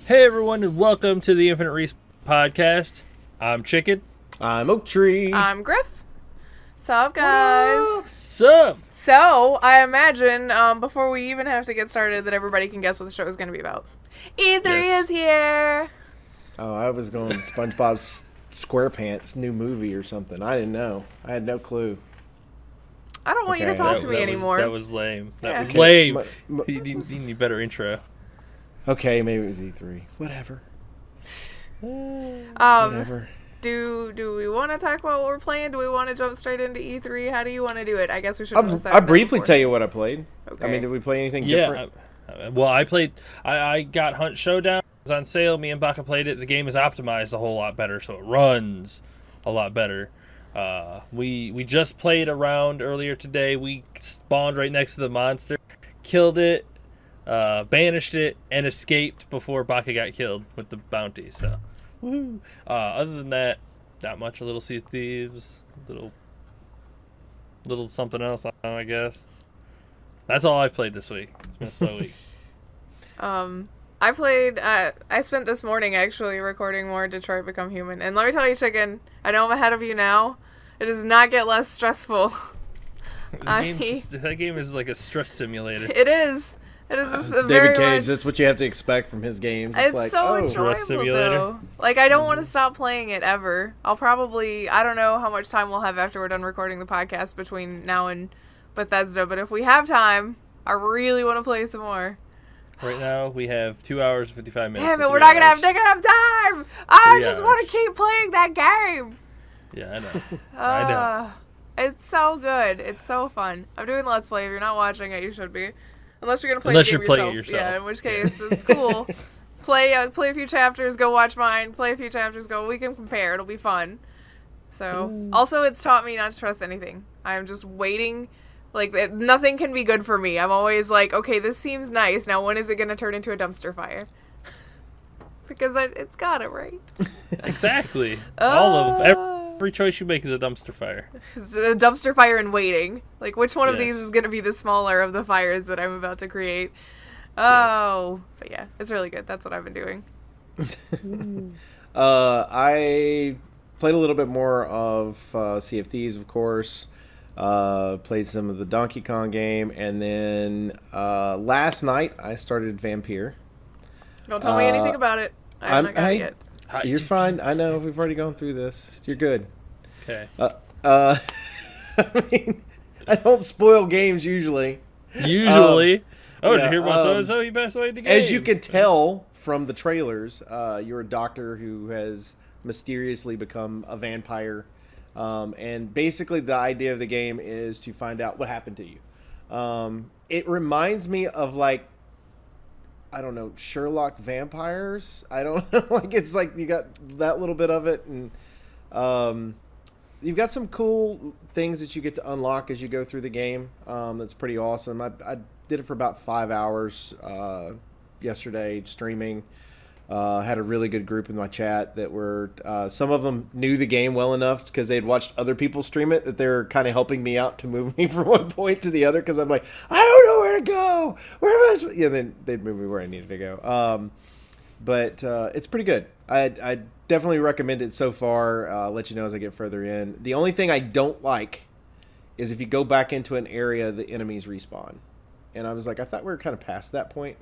Hey everyone, and welcome to the Infinite Reese podcast. I'm Chicken. I'm Oak Tree. I'm Griff. What's up, guys? Sup? So, I imagine, before we even have to get started, that everybody can guess what the show is going to be about. E3 Yes. is here! Oh, I was going SpongeBob SquarePants new movie or something. I didn't know. I had no clue. I don't want you to Okay. talk to me anymore. That was lame. That Yeah. was Okay. lame. M- You need better intro. Okay, maybe it was E3. Whatever. Um, Whatever. do we want to talk about what we're playing? Do we want to jump straight into E3? How do you want to do it? I guess we should I'll briefly tell you what I played. Okay. I mean, did we play anything different? Well, I played. I got Hunt Showdown. It was on sale. Me and Baka played it. The game is optimized a whole lot better, so it runs a lot better. We just played a round earlier today. We spawned right next to the monster, killed it, banished it, and escaped before Baka got killed with the bounty. So, woo. Other than that, not much. A little Sea of Thieves, little something else, I guess. That's all I've played this week. It's been a slow week. I played, I spent this morning actually recording more Detroit Become Human. And let me tell you, Chicken, I know I'm ahead of you now. It does not get less stressful. That game is like a stress simulator. It is. It is It's very David Cage. much... That's what you have to expect from his games. It's like, so oh, Dress enjoyable, simulator. though. Like, I don't want to stop playing it ever. I'll probably... I don't know how much time we'll have after we're done recording the podcast between now and Bethesda, but if we have time, I really want to play some more. Right now, we have 2 hours and 55 minutes. Damn so it, we're 3 not gonna have, hours. they're gonna have time! I 3 just hours. want to keep playing that game! Yeah, I know. I know. It's so good. It's so fun. I'm doing Let's Play. If you're not watching it, you should be. Unless you're gonna play Unless the game you're playing it yourself. yourself. Yeah, in which case, it's cool. Play a few chapters, go watch mine. Play a few chapters, go. We can compare. It'll be fun. So, also, it's taught me not to trust anything. I'm just waiting. Like, nothing can be good for me. I'm always like, okay, this seems nice. Now, when is it gonna turn into a dumpster fire? Because it's got it, right? Exactly. All of every choice you make is a dumpster fire. It's a dumpster fire in waiting. Like, which one of Yes. these is going to be the smaller of the fires that I'm about to create? Oh, but yeah, it's really good. That's what I've been doing. I played a little bit more of Sea of Thieves, of course. Played some of the Donkey Kong game, and then last night I started Vampire. Don't tell me anything about it. I have not got it yet. You're fine. I know we've already gone through this. You're good. Okay. I mean, I don't spoil games usually. Usually. Did you hear about yeah, so-and-so? He passed away in the game. As you can tell from the trailers, you're a doctor who has mysteriously become a vampire. And basically the idea of the game is to find out what happened to you. It reminds me of, like, I don't know, Sherlock vampires. I don't know. Like, it's like you got that little bit of it, and you've got some cool things that you get to unlock as you go through the game. That's pretty awesome. I did it for about 5 hours yesterday streaming. Had a really good group in my chat that were some of them knew the game well enough because they'd watched other people stream it that they're kind of helping me out to move me from one point to the other because I'm like, I don't know where to go. Where am I? Yeah, then they'd move me where I needed to go. But it's pretty good. I definitely recommend it so far. I'll let you know as I get further in. The only thing I don't like is if you go back into an area, the enemies respawn. And I was like, I thought we were kind of past that point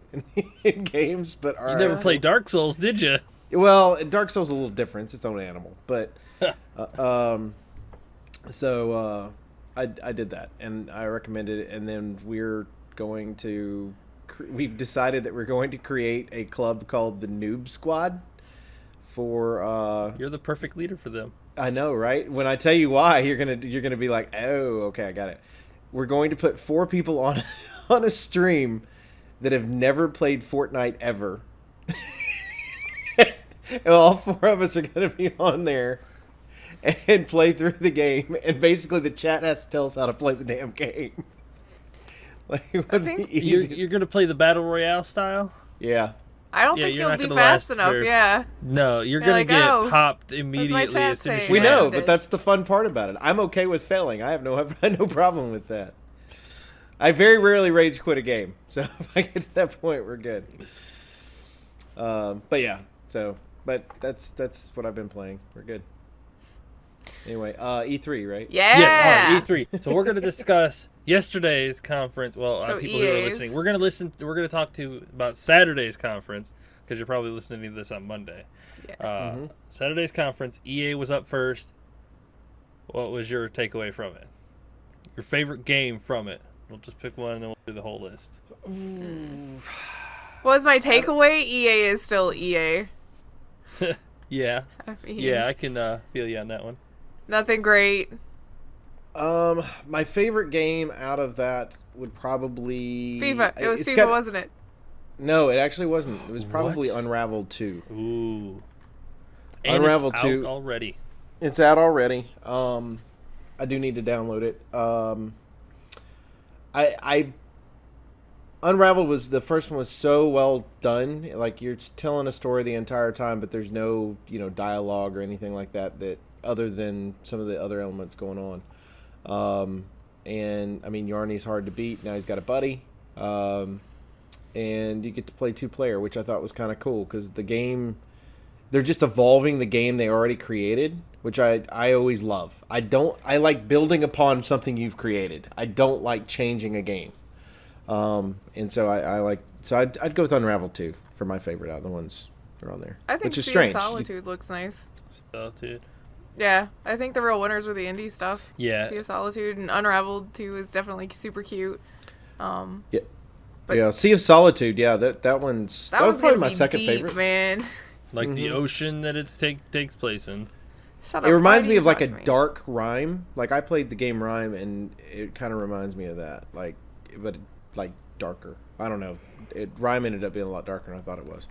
in games, but all You right. never played Dark Souls, did you? Well, Dark Souls is a little different. It's its own animal, but I did that, and I recommended it. And then we've decided that we're going to create a club called the Noob Squad. For You're the perfect leader for them. I know, right? When I tell you why, you're gonna be like, oh, okay, I got it. We're going to put 4 people on a stream that have never played Fortnite ever. And all 4 of us are going to be on there and play through the game. And basically the chat has to tell us how to play the damn game. Like, it would be easy. You're going to play the Battle Royale style? Yeah. I don't Yeah, think you're you'll not be gonna fast last enough, for- yeah. No, you're They're going to like, get "Oh, popped my immediately chat as soon as saying?" you We Yeah, know, land. but that's the fun part about it. I'm okay with failing. I have no problem with that. I very rarely rage quit a game. So if I get to that point, we're good. But yeah, but that's what I've been playing. We're good. Anyway, E3, right? Yeah. Yes, all right, E3. So we're going to discuss yesterday's conference. Well, So people who are EA's. listening, we're going to talk about Saturday's conference because you're probably listening to this on Monday. Yeah. Saturday's conference, EA was up first. What was your takeaway from it? Your favorite game from it? We'll just pick one and then we'll do the whole list. What was my takeaway? EA is still EA. Yeah. I mean, Yeah, I can feel you on that one. Nothing great. My favorite game out of that would probably FIFA. It was it's FIFA, wasn't it? No, it actually wasn't. It was probably What? Unraveled 2. Ooh. And Unraveled it's 2 out already. It's out already. I do need to download it. I Unraveled was the first one was so well done. Like you're telling a story the entire time, but there's no dialogue or anything like that other than some of the other elements going on. And I mean Yarny's hard to beat. Now he's got a buddy. And you get to play 2-player, which I thought was kind of cool because the game, they're just evolving the game they already created, which I always love. I like building upon something you've created. I don't like changing a game. And so I'd go with Unravel 2 for my favorite out of the ones that are on there. I think which is Sea strange. of Solitude looks nice. Solitude. Yeah, I think the real winners were the indie stuff. Yeah. Sea of Solitude and Unraveled 2 is definitely super cute. Yeah. But- Yeah, Sea of Solitude. Yeah, that one's that was one's probably gonna my be second deep, favorite. man. Like the ocean that it takes place in. Shut up. It reminds why do me you of like talk a to me? dark Rhyme. Like I played the game Rhyme, and it kind of reminds me of that. Like, but like darker. I don't know. Rhyme ended up being a lot darker than I thought it was.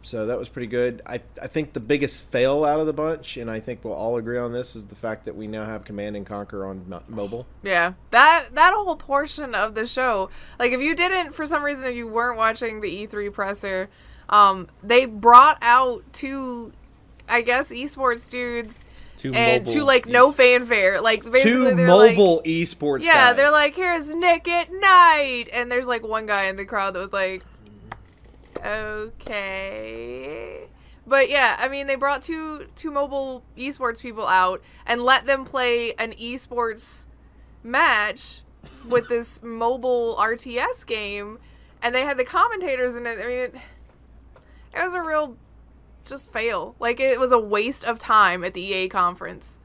So that was pretty good. I think the biggest fail out of the bunch, and I think we'll all agree on this, is the fact that we now have Command and Conquer on mobile. Yeah, that whole portion of the show, like if you didn't, for some reason, if you weren't watching the E3 presser, they brought out two, I guess, esports dudes and mobile two like no fanfare, like basically Two they're mobile like, esports yeah, guys. they're like, here's Nick at Night, and there's like one guy in the crowd that was like, okay. But yeah, I mean, they brought two mobile esports people out and let them play an esports match with this mobile RTS game, and they had the commentators in it. I mean, it was a real just fail. Like, it was a waste of time at the EA conference.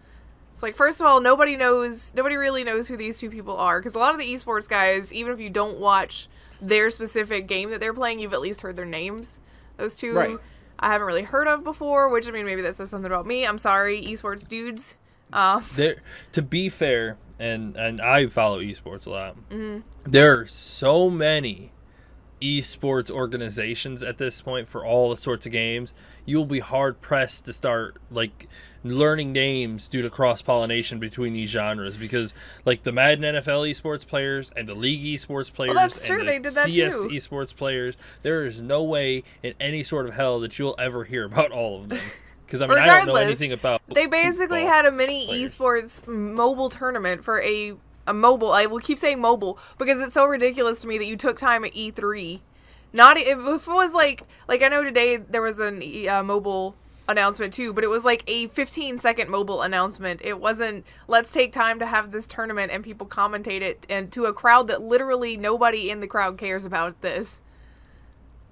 It's like, first of all, nobody really knows who these two people are, because a lot of the esports guys, even if you don't watch their specific game that they're playing, you've at least heard their names. Those two Right. I haven't really heard of before, which, I mean, maybe that says something about me. I'm sorry, esports dudes. There, to be fair, and I follow esports a lot. There are so many esports organizations at this point for all the sorts of games. You will be hard pressed to start like learning names due to cross pollination between these genres, because like the Madden NFL esports players and the League esports players that's true, and the they did that CS too. esports players, there is no way in any sort of hell that you'll ever hear about all of them. Because I mean, I don't know Regardless, anything about. They basically football had a mini players. esports mobile tournament for a mobile. I will keep saying mobile because it's so ridiculous to me that you took time at E3. Not if it was like I know today there was an mobile announcement too, but it was like a 15-second mobile announcement. It wasn't, let's take time to have this tournament and people commentate it, and to a crowd that literally nobody in the crowd cares about this.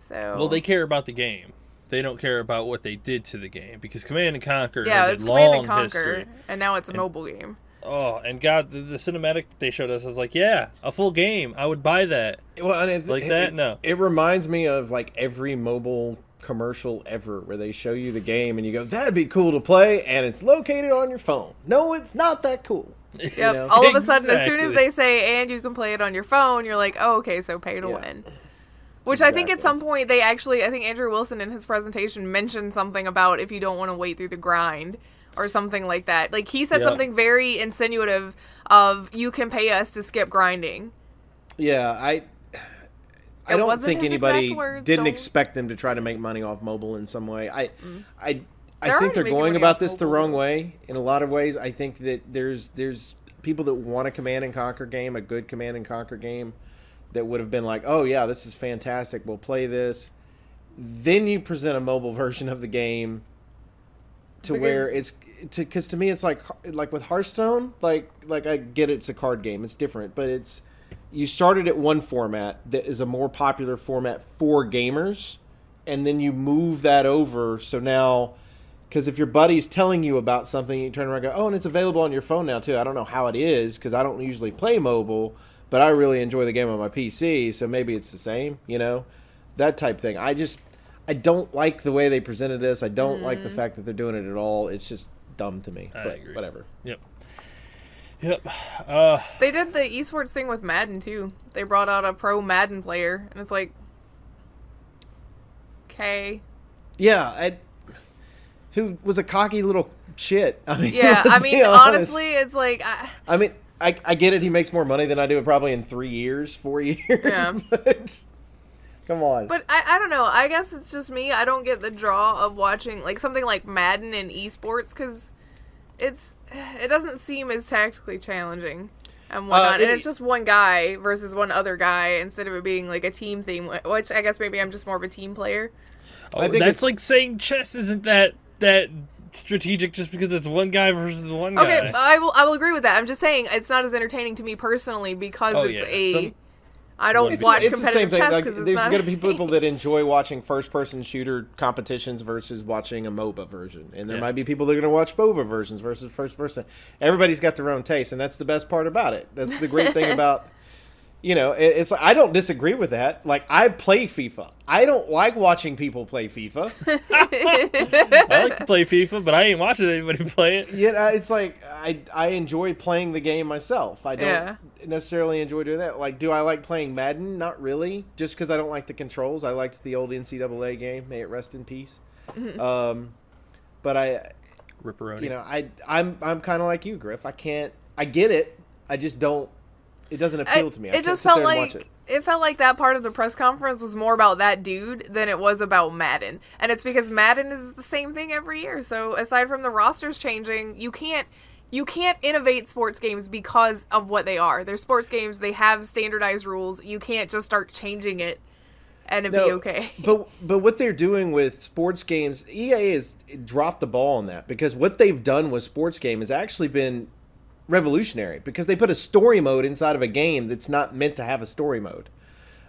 So Well, they care about the game. They don't care about what they did to the game, because Command and Conquer yeah, has it's a Command long and Conquer, history. and now it's a mobile game. Oh, and God, the cinematic they showed us, I was like, yeah, a full game. I would buy that. Well, and Like that? No. It reminds me of like every mobile commercial ever where they show you the game and you go, that'd be cool to play, and it's located on your phone. No, it's not that cool. Yep. know? All of a sudden, as soon as Exactly. they say, and you can play it on your phone, you're like, oh, okay, so pay to Yeah. win. Which I think at Exactly. some point they actually, I think Andrew Wilson in his presentation mentioned something about if you don't want to wait through the grind or something like that. Like, he said Yeah. something very insinuative of, you can pay us to skip grinding. Yeah, I It don't wasn't think his anybody exact words, didn't don't- expect them to try to make money off mobile in some way. I They're think already they're making going money about off this the mobile. wrong way in a lot of ways. I think that there's people that want a Command and Conquer game, a good Command and Conquer game, that would have been like, oh yeah, this is fantastic, we'll play this. then you present a mobile version of the game to where it's because to me it's like with Hearthstone, like I get it's a card game, it's different, but it's you started at one format that is a more popular format for gamers, and then you move that over. So now, because if your buddy's telling you about something, you turn around and go, oh, and it's available on your phone now too. I don't know how it is because I don't usually play mobile, but I really enjoy the game on my PC, so maybe it's the same, that type thing. I don't like the way they presented this. I don't like the fact that they're doing it at all. It's just dumb to me. I But agree. whatever. Yep. They did the esports thing with Madden too. They brought out a pro Madden player, and it's like, okay. Yeah, who was a cocky little shit. I mean, Yeah, let's I be mean, honest. honestly, it's like, I mean, I get it. He makes more money than I do probably in 3 years, 4 years. Yeah. But come on. but I don't know. I guess it's just me. I don't get the draw of watching like something like Madden and esports because it doesn't seem as tactically challenging and whatnot. And it's just one guy versus one other guy instead of it being like a team theme, which I guess maybe I'm just more of a team player. I think That's it's like saying chess isn't that strategic just because it's one guy versus one guy. Okay, I will agree with that. I'm just saying it's not as entertaining to me personally because Oh, it's yeah. I don't It's watch the same competitive thing. chess Like, because it's there's not. going to be people that enjoy watching first-person shooter competitions versus watching a MOBA version, and there Yeah. might be people that are going to watch MOBA versions versus first-person. Everybody's got their own taste, and that's the best part about it. That's the great thing about, it's like I don't disagree with that. Like I play FIFA. I don't like watching people play FIFA. I like to play FIFA, but I ain't watching anybody play it. It's like I enjoy playing the game myself. I don't Yeah. necessarily enjoy doing that. Like, do I like playing Madden? Not really, just because I don't like the controls. I liked the old NCAA game. May it rest in peace. But Ripperoni. I'm kind of like you, Griff. I get it. I just don't. It doesn't appeal to me. I It can't just sit felt there and like watch it. it felt like that part of the press conference was more about that dude than it was about Madden. And it's because Madden is the same thing every year. So aside from the rosters changing, you can't innovate sports games because of what they are. They're sports games. They have standardized rules. You can't just start changing it and it'd be okay. But what they're doing with sports games, EA has dropped the ball on that because what they've done with sports game has actually been revolutionary because they put a story mode inside of a game that's not meant to have a story mode.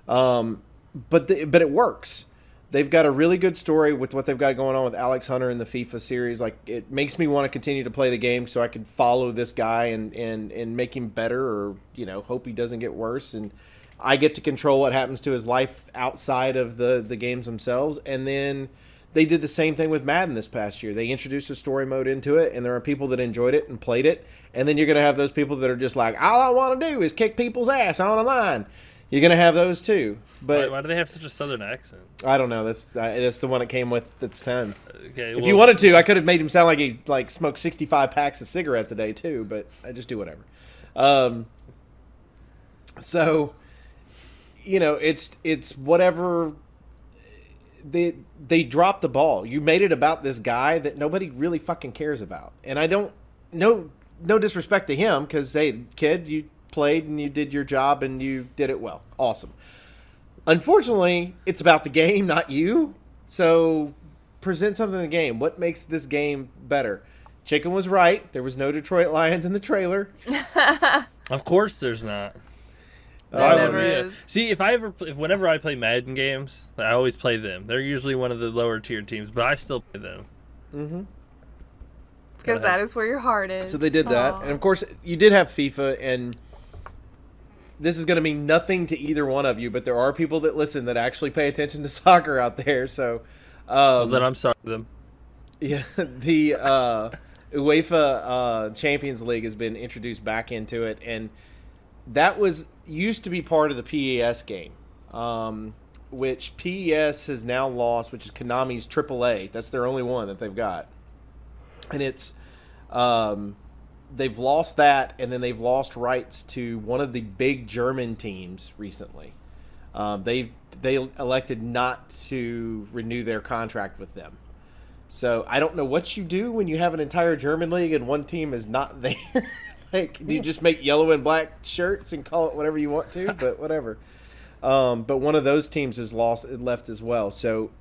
But it works. They've got a really good story with what they've got going on with Alex Hunter in the FIFA series. Like, it makes me want to continue to play the game so I can follow this guy and make him better or, hope he doesn't get worse. And I get to control what happens to his life outside of the games themselves. And then they did the same thing with Madden this past year. They introduced a story mode into it, and there are people that enjoyed it and played it. And then you're going to have those people that are just like, all I want to do is kick people's ass on a line. You're going to have those too. But Why do they have such a southern accent? I don't know. That's the one it came with at the time. Okay, If you wanted to, I could have made him sound like he smoked 65 packs of cigarettes a day too, but I just do whatever. So, it's whatever. They dropped the ball. You made it about this guy that nobody really fucking cares about. And I don't no disrespect to him because, hey, kid, you played and you did your job and you did it well. Awesome. Unfortunately, it's about the game, not you. So present something in the game. What makes this game better? Chicken was right. There was no Detroit Lions in the trailer. Of course, there's not. There never is. See, whenever I play Madden games, I always play them. They're usually one of the lower tier teams, but I still play them. Mm-hmm. Because that is where your heart is. So they did that. Aw. And, of course, you did have FIFA, and this is going to mean nothing to either one of you, but there are people that listen that actually pay attention to soccer out there. So, Well, then I'm sorry to them. yeah, the UEFA Champions League has been introduced back into it, and that used to be part of the PES game, which PES has now lost, which is Konami's AAA. That's their only one that they've got. And it's they've lost that, and then they've lost rights to one of the big German teams recently. They elected not to renew their contract with them. So I don't know what you do when you have an entire German league and one team is not there. Like, do you just make yellow and black shirts and call it whatever you want to? But whatever. But one of those teams left as well. So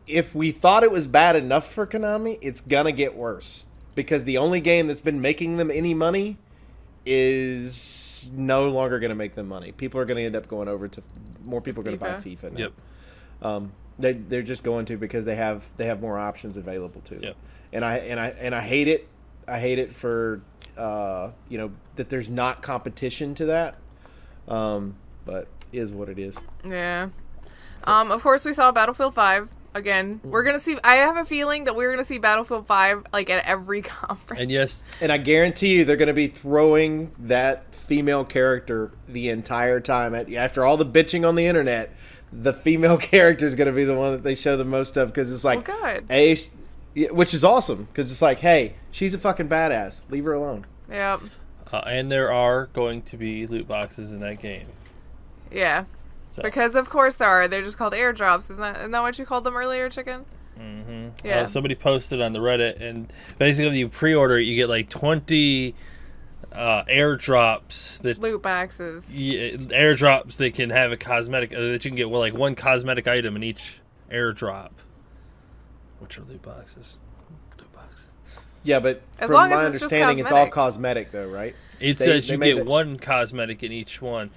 if we thought it was bad enough for Konami, it's gonna get worse because the only game that's been making them any money is no longer gonna make them money. People are gonna end up going over to more people are gonna buy FIFA now. Yep. They're just going to because they have more options available to them. Yep. And I hate it. I hate it for that there's not competition to that. But is what it is. Yeah. Of course, we saw Battlefield 5 again. We're gonna see. I have a feeling that we're gonna see Battlefield 5 like at every conference. And yes, and I guarantee you, they're gonna be throwing that female character the entire time. After all the bitching on the internet, the female character is gonna be the one that they show the most of because it's like, which is awesome because it's like, hey, she's a fucking badass. Leave her alone. Yep. And there are going to be loot boxes in that game. Yeah. So. Because of course there are. They're just called airdrops. Isn't that what you called them earlier, Chicken? Mm-hmm. Yeah. Somebody posted on the Reddit, and basically you pre-order it, you get like 20 airdrops that loot boxes. Airdrops that can have a cosmetic that you can get like one cosmetic item in each airdrop. Which are loot boxes? Yeah, but as from my understanding, it's all cosmetic, though, right? It says you get one cosmetic in each one.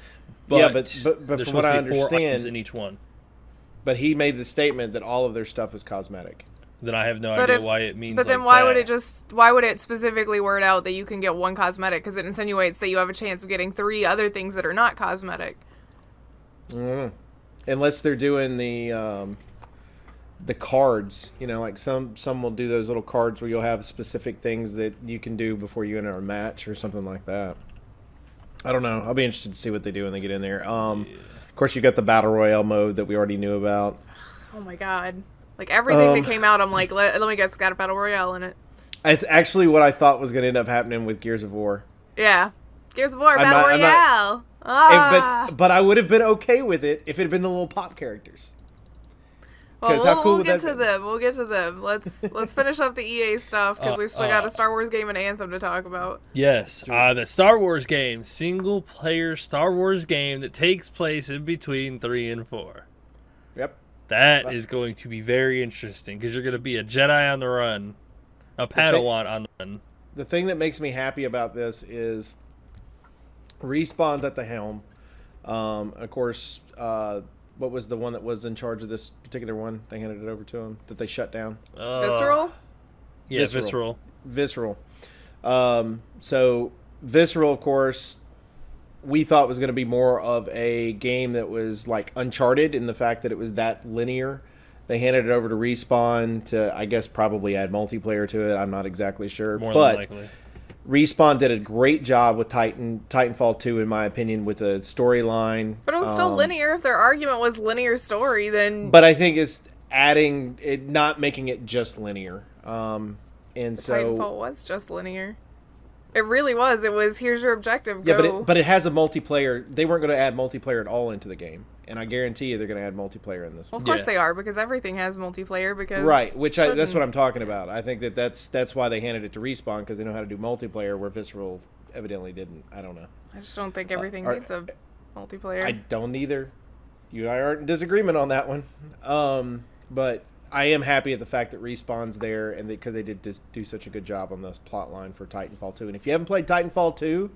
But yeah, but there's from what I understand, 4 items in each one. But he made the statement that all of their stuff is cosmetic. Then I have no idea why it means. But then why would it specifically word out that you can get one cosmetic? Because it insinuates that you have a chance of getting 3 other things that are not cosmetic. Unless they're doing the cards, like some will do those little cards where you'll have specific things that you can do before you enter a match or something like that. I don't know. I'll be interested to see what they do when they get in there. Of course, you got the Battle Royale mode that we already knew about. Oh my god. Like everything that came out, I'm like, let me guess, it's got a Battle Royale in it. It's actually what I thought was going to end up happening with Gears of War. Yeah. Gears of War, Battle Royale. But I would have been okay with it if it had been the little pop characters. Well, we'll get to them. We'll get to them. Let's finish up the EA stuff because we've still got a Star Wars game and Anthem to talk about. Yes, the Star Wars game, single-player Star Wars game that takes place in between 3 and 4. Yep. That is going to be very interesting because you're going to be a Jedi on the run, a Padawan on the run. The thing that makes me happy about this is Respawn's at the helm. Of course, what was the one that was in charge of this particular one? They handed it over to him that they shut down. Visceral? Yeah, Visceral. Visceral. So Visceral, of course, we thought was going to be more of a game that was like Uncharted in the fact that it was that linear. They handed it over to Respawn to, I guess, probably add multiplayer to it. I'm not exactly sure. More than likely. Respawn did a great job with Titanfall 2, in my opinion, with the storyline. But it was still linear. If their argument was linear story, then... But I think it's adding it, not making it just linear. And so Titanfall was just linear. It really was. It was, here's your objective, go. Yeah, but it has a multiplayer. They weren't going to add multiplayer at all into the game. And I guarantee you they're going to add multiplayer in this one. Well, of course they are, because everything has multiplayer, because... Right, that's what I'm talking about. I think that's why they handed it to Respawn, because they know how to do multiplayer, where Visceral evidently didn't. I don't know. I just don't think everything needs a multiplayer. I don't either. You and I aren't in disagreement on that one. But I am happy at the fact that Respawn's there, and because they did do such a good job on the plot line for Titanfall 2. And if you haven't played Titanfall 2...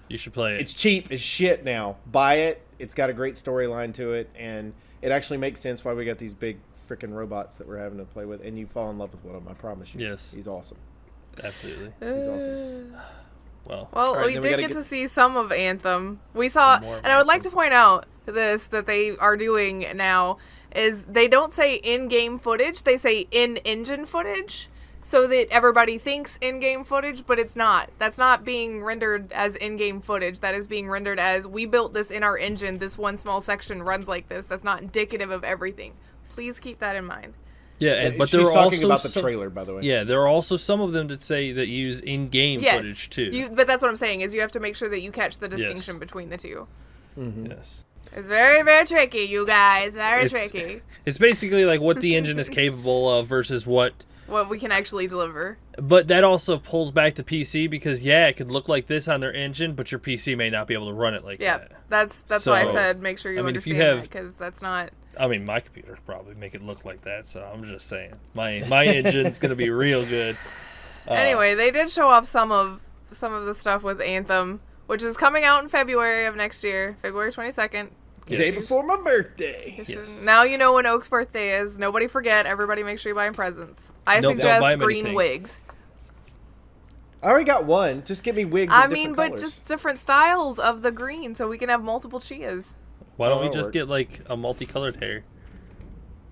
You should play it. It's cheap as shit now. Buy it. It's got a great storyline to it, and it actually makes sense why we got these big freaking robots that we're having to play with, and you fall in love with one of them, I promise you. Yes. He's awesome. Absolutely. He's awesome. Well, right, we did get to see some of Anthem. We saw, and I would like to point out that they are doing now, is they don't say in-game footage, they say in-engine footage. So that everybody thinks in-game footage, but it's not. That's not being rendered as in-game footage. That is being rendered as, we built this in our engine, this one small section runs like this. That's not indicative of everything. Please keep that in mind. Yeah, but she's there are talking also about the trailer, by the way. Yeah, there are also some of them that say that use in-game footage too. But that's what I'm saying, is you have to make sure that you catch the distinction between the two. Mm-hmm. Yes. It's very, very tricky, you guys. Very tricky. It's basically like what the engine is capable of versus what we can actually deliver. But that also pulls back to PC because, it could look like this on their engine, but your PC may not be able to run it like that. That's why I said make sure you understand that, because that's not... I mean, my computer probably make it look like that. So I'm just saying, my engine's gonna be real good. Anyway, they did show off some of the stuff with Anthem, which is coming out in February of next year, February 22nd. The day before my birthday. Yes. Now you know when Oak's birthday is. Nobody forget. Everybody make sure you buy him presents. I Nope, don't buy suggest him green anything. wigs. I already got one. Just give me wigs. I of mean, different but colors. just different styles of the green so we can have multiple Chias. Why don't we that'll just work. get like a multicolored hair?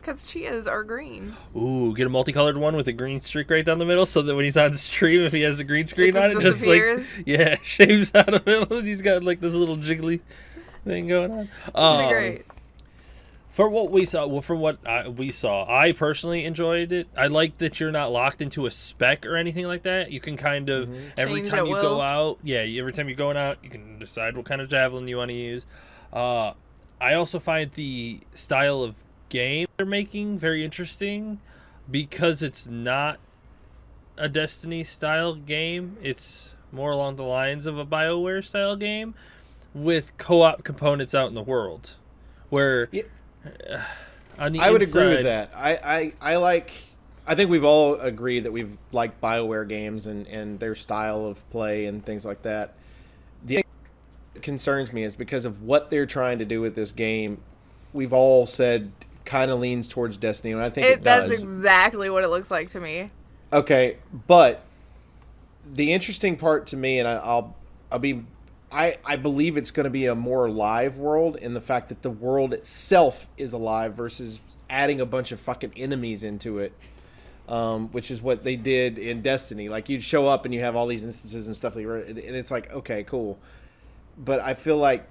Because Chias are green. Ooh, get a multicolored one with a green streak right down the middle, so that when he's on the stream, if he has a green screen just on it, just like disappears? shaves out of it, and he's got like this little jiggly thing going on. That'd be great. For what we saw, we saw, I personally enjoyed it. I like that you're not locked into a spec or anything like that. You can kind of every Change time at you will. go out, every time you're going out, you can decide what kind of javelin you want to use. I also find the style of game they're making very interesting because it's not a Destiny style game. It's more along the lines of a BioWare style game with co-op components out in the world, where. Yeah. On the I would agree with inside- that. I think we've all agreed that we've liked BioWare games and their style of play and things like that. The thing that concerns me is because of what they're trying to do with this game. We've all said kind of leans towards Destiny, and I think it does. That's exactly what it looks like to me. Okay, but the interesting part to me, and I believe it's going to be a more live world in the fact that the world itself is alive versus adding a bunch of fucking enemies into it, which is what they did in Destiny. Like, you'd show up and you have all these instances and stuff, and it's like, okay, cool. But I feel like,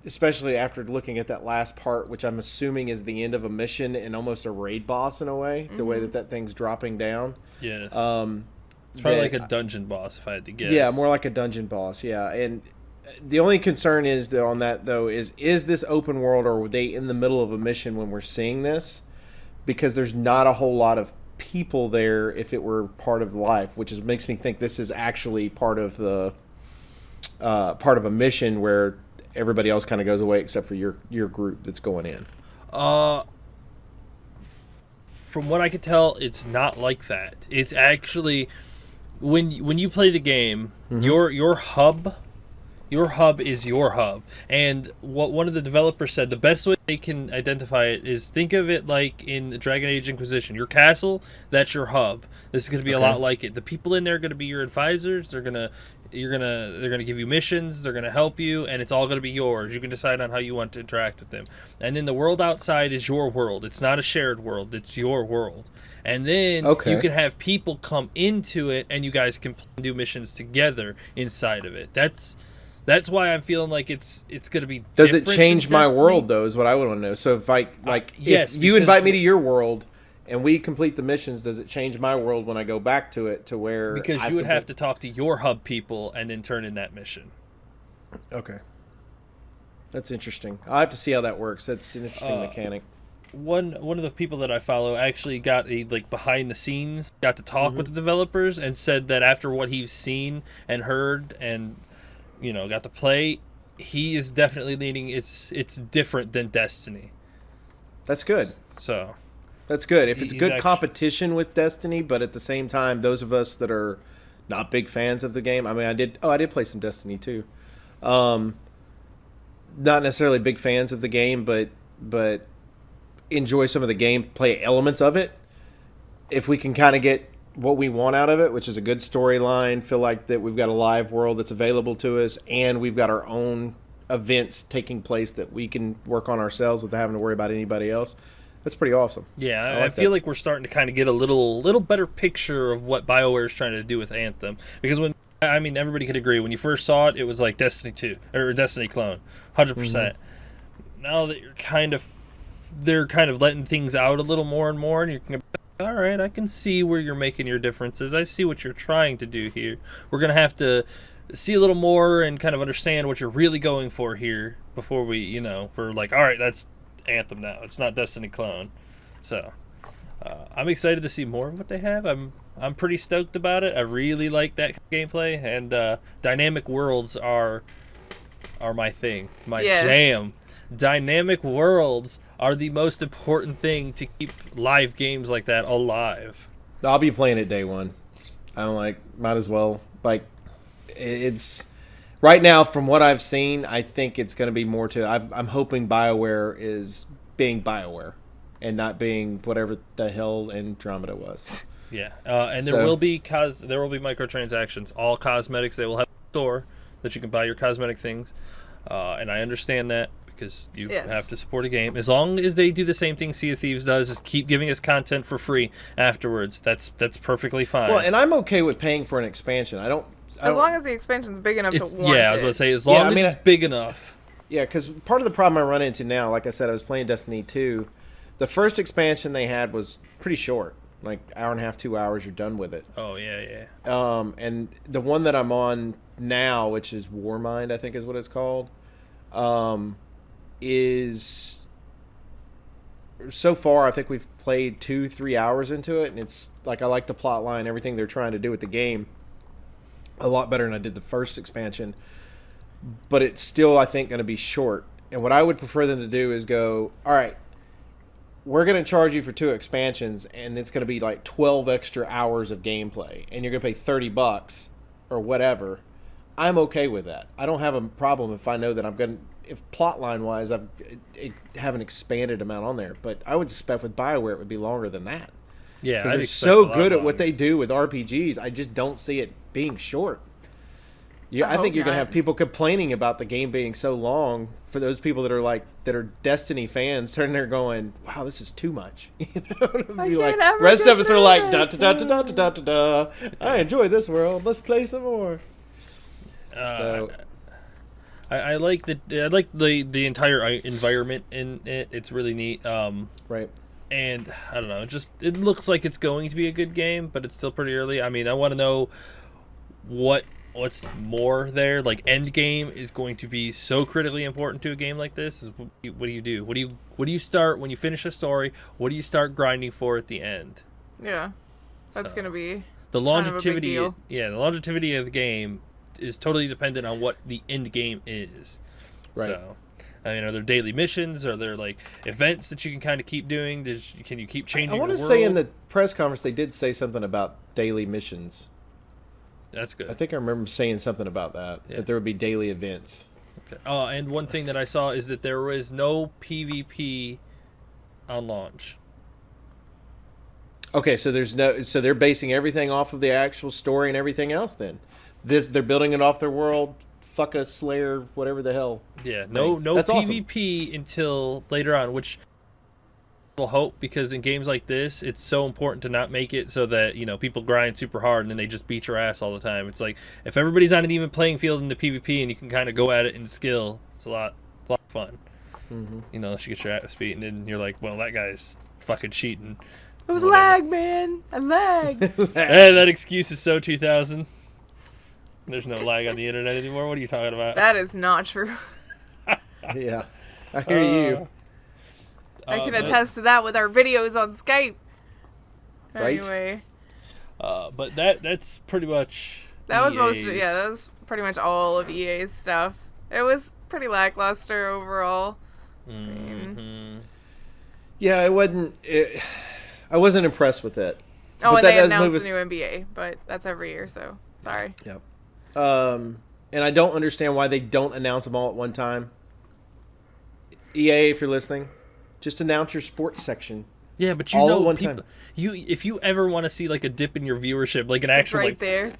especially after looking at that last part, which I'm assuming is the end of a mission and almost a raid boss in a way, the way that thing's dropping down. Yes. It's probably like that- a dungeon boss, if I had to guess. Yeah, more like a dungeon boss. Yeah, and the only concern is though on that though is this open world, or were they in the middle of a mission when we're seeing this? Because there's not a whole lot of people there. If it were part of life, which makes me think this is actually part of the part of a mission where everybody else kind of goes away except for your group that's going in. From what I could tell, it's not like that. It's actually when you play the game, your hub is your hub. And what one of the developers said, the best way they can identify it is think of it like in Dragon Age Inquisition. Your castle, that's your hub. This is going to be a lot like it. The people in there are going to be your advisors. They're going to give you missions. They're going to help you, and it's all going to be yours. You can decide on how you want to interact with them. And then the world outside is your world. It's not a shared world. It's your world. And then you can have people come into it, and you guys can do missions together inside of it. That's why I'm feeling like it's going to be. Does it different change than my Destiny. world though? Is what I would want to know. So if yes, if you because- invite me to your world and we complete the missions, does it change my world when I go back to it to where Because you would have to talk to your hub people and then turn in that mission. Okay, that's interesting. I'll have to see how that works. That's an interesting mechanic. One of the people that I follow actually got a behind the scenes, got to talk with the developers, and said that after what he's seen and heard and got to play, he is definitely leaning it's different than Destiny. That's good. So That's good. If it's He's good actually- competition with Destiny, but at the same time, those of us that are not big fans of the game. I mean, I did play some Destiny too. Not necessarily big fans of the game, but enjoy some of the gameplay elements of it. If we can kind of get what we want out of it, which is a good storyline, feel like that we've got a live world that's available to us, and we've got our own events taking place that we can work on ourselves without having to worry about anybody else. That's pretty awesome. yeah, I I like feel that. like we're starting to kind of get a little better picture of what BioWare is trying to do with Anthem. Because everybody could agree, when you first saw it, it was like Destiny 2 or Destiny clone, 100%. Now that they're kind of letting things out a little more and more, and you can, all right, I can see where you're making your differences. I see what you're trying to do here. We're gonna have to see a little more and kind of understand what you're really going for here before we're like, all right, that's Anthem now. It's not Destiny clone. So I'm excited to see more of what they have. I'm pretty stoked about it. I really like that gameplay, and dynamic worlds are my thing, my Yes. jam. dynamic worlds are the most important thing to keep live games like that alive. I'll be playing it day one. I'm like, might as well. Like, it's right now from what I've seen. I think it's going to be more to. I'm hoping BioWare is being BioWare, and not being whatever the hell Andromeda was. Yeah, and there will be microtransactions, all cosmetics. They will have a store that you can buy your cosmetic things, and I understand that because you have to support a game. As long as they do the same thing Sea of Thieves does, is keep giving us content for free afterwards. That's perfectly fine. Well, and I'm okay with paying for an expansion. I don't. As long as the expansion's big enough to warrant it. Yeah, I was going to say, as long as it's big enough. Yeah, because part of the problem I run into now, like I said, I was playing Destiny 2. The first expansion they had was pretty short. Like, hour and a half, 2 hours, you're done with it. Oh, yeah. And the one that I'm on now, which is Warmind, I think is what it's called, is... So far, I think we've played 2-3 hours into it, and it's like I like the plot line, everything they're trying to do with the game a lot better than I did the first expansion. But it's still, I think, going to be short. And what I would prefer them to do is go, all right, we're going to charge you for 2 expansions, and it's going to be like 12 extra hours of gameplay, and you're going to pay $30 or whatever. I'm okay with that. I don't have a problem if I know that I'm going to, if plot line wise, I have an expanded amount on there. But I would expect with BioWare it would be longer than that. Yeah, because they're so good at what they do with RPGs. I just don't see it being short. Yeah, I think you're going to have people complaining about the game being so long. For those people that are Destiny fans, sitting there going, "Wow, this is too much." You know, be like, rest of us are like, "Da da da da da da da da." I enjoy this world. Let's play some more. So, I like the entire environment in it. It's really neat. Right. And I don't know, it looks like it's going to be a good game, but it's still pretty early. I mean, I want to know what's more there. Like, end game is going to be so critically important to a game like this. What do you do? What do you start when you finish a story? What do you start grinding for at the end? Yeah, that's gonna be the longevity. Kind of a big deal. Yeah, the longevity of the game is totally dependent on what the end game is. Right. So, I mean, are there daily missions? Are there like events that you can kind of keep doing? Can you keep changing? I want to the say in world? the press conference they did say something about daily missions. That's good. I think I remember saying something about that. Yeah. That there would be daily events. Okay. And one thing that I saw is that there was no PvP on launch. Okay, so so they're basing everything off of the actual story and everything else. Then they're building it off their world. Fuck a Slayer, whatever the hell. Yeah, no That's PvP awesome. until later on, which will hope, because in games like this, it's so important to not make it so that, you know, people grind super hard and then they just beat your ass all the time. It's like, if everybody's on an even playing field in the PvP and you can kind of go at it in skill, it's a lot of fun. Mm-hmm. You know, unless you get your ass beat and then you're like, well, that guy's fucking cheating. It was lag, man. I lagged. Hey, that excuse is so 2000. There's no lag on the internet anymore. What are you talking about? That is not true. Yeah, I hear you. I can attest to that with our videos on Skype. Right? Anyway. But that's pretty much That was EA's. that was pretty much all of EA's stuff. It was pretty lackluster overall. Mm-hmm. Yeah, it wasn't. I wasn't impressed with it. Oh, But and that they doesn't announced move us- the new NBA, but that's every year, so sorry. Yep. And I don't understand why they don't announce them all at one time. EA, if you're listening, just announce your sports section. Yeah, but you All know, at one people, time. if you ever want to see like a dip in your viewership, like an It's actual right like, there.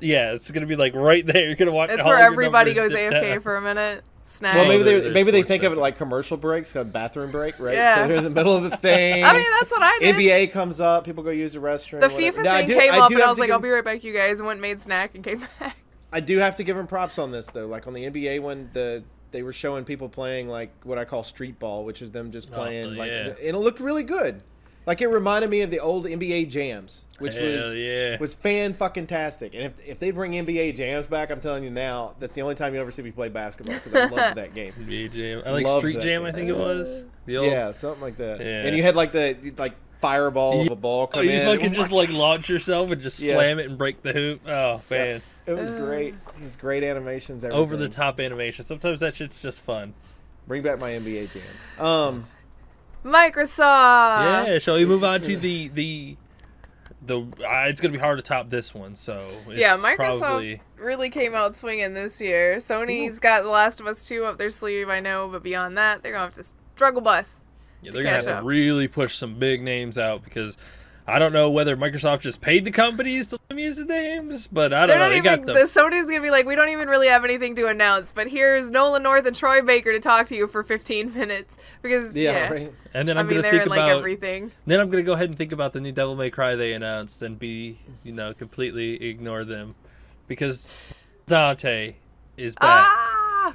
yeah, it's gonna be like right there. You're gonna watch. It's all where your everybody goes numbers dip AFK down. for a minute. Snag. Well, maybe there's they sports think of it section. like commercial breaks, a bathroom break, right? Yeah. So they're in the middle of the thing. I mean, that's what I did. NBA comes up, people go use the restroom. The whatever. FIFA Now, thing came up, and I have was to like, give I'll be right back, you guys, and went and made snack and came back. I do have to give them props on this though. Like on the NBA one, they were showing people playing like what I call street ball, which is them just playing and it looked really good. Like it reminded me of the old NBA jams, which was fan-fucking-tastic. And if they bring NBA jams back, I'm telling you now, that's the only time you ever see me play basketball because I loved that game. NBA Jam. I like Loved Street that Jam. game. I think it was the old. Yeah, something like that. Yeah. And you had like the fireball of a ball Oh, come you in. fucking just like launch yourself and just Yeah. slam it and break the hoop. Oh man, It was great. It was great animations. over the everything. top animation. Sometimes that shit's just fun. Bring back my NBA Jams. Microsoft. Yeah, shall we move on to the it's gonna be hard to top this one. So it's Yeah, Microsoft probably really came out swinging this year. Sony's got The Last of Us 2 up their sleeve, I know, but beyond that, they're gonna have to struggle bus. yeah, they're gonna have catch to up. really push some big names out because I don't know whether Microsoft just paid the companies to let them use the names, but I don't They're know. not They even. got The them. Sony's gonna be like, we don't even really have anything to announce, but here's Nolan North and Troy Baker to talk to you for 15 minutes because Right. And then I I'm mean, gonna they're think in like about. everything. Then I'm gonna go ahead and think about the new Devil May Cry they announced and be, completely ignore them, because Dante is back.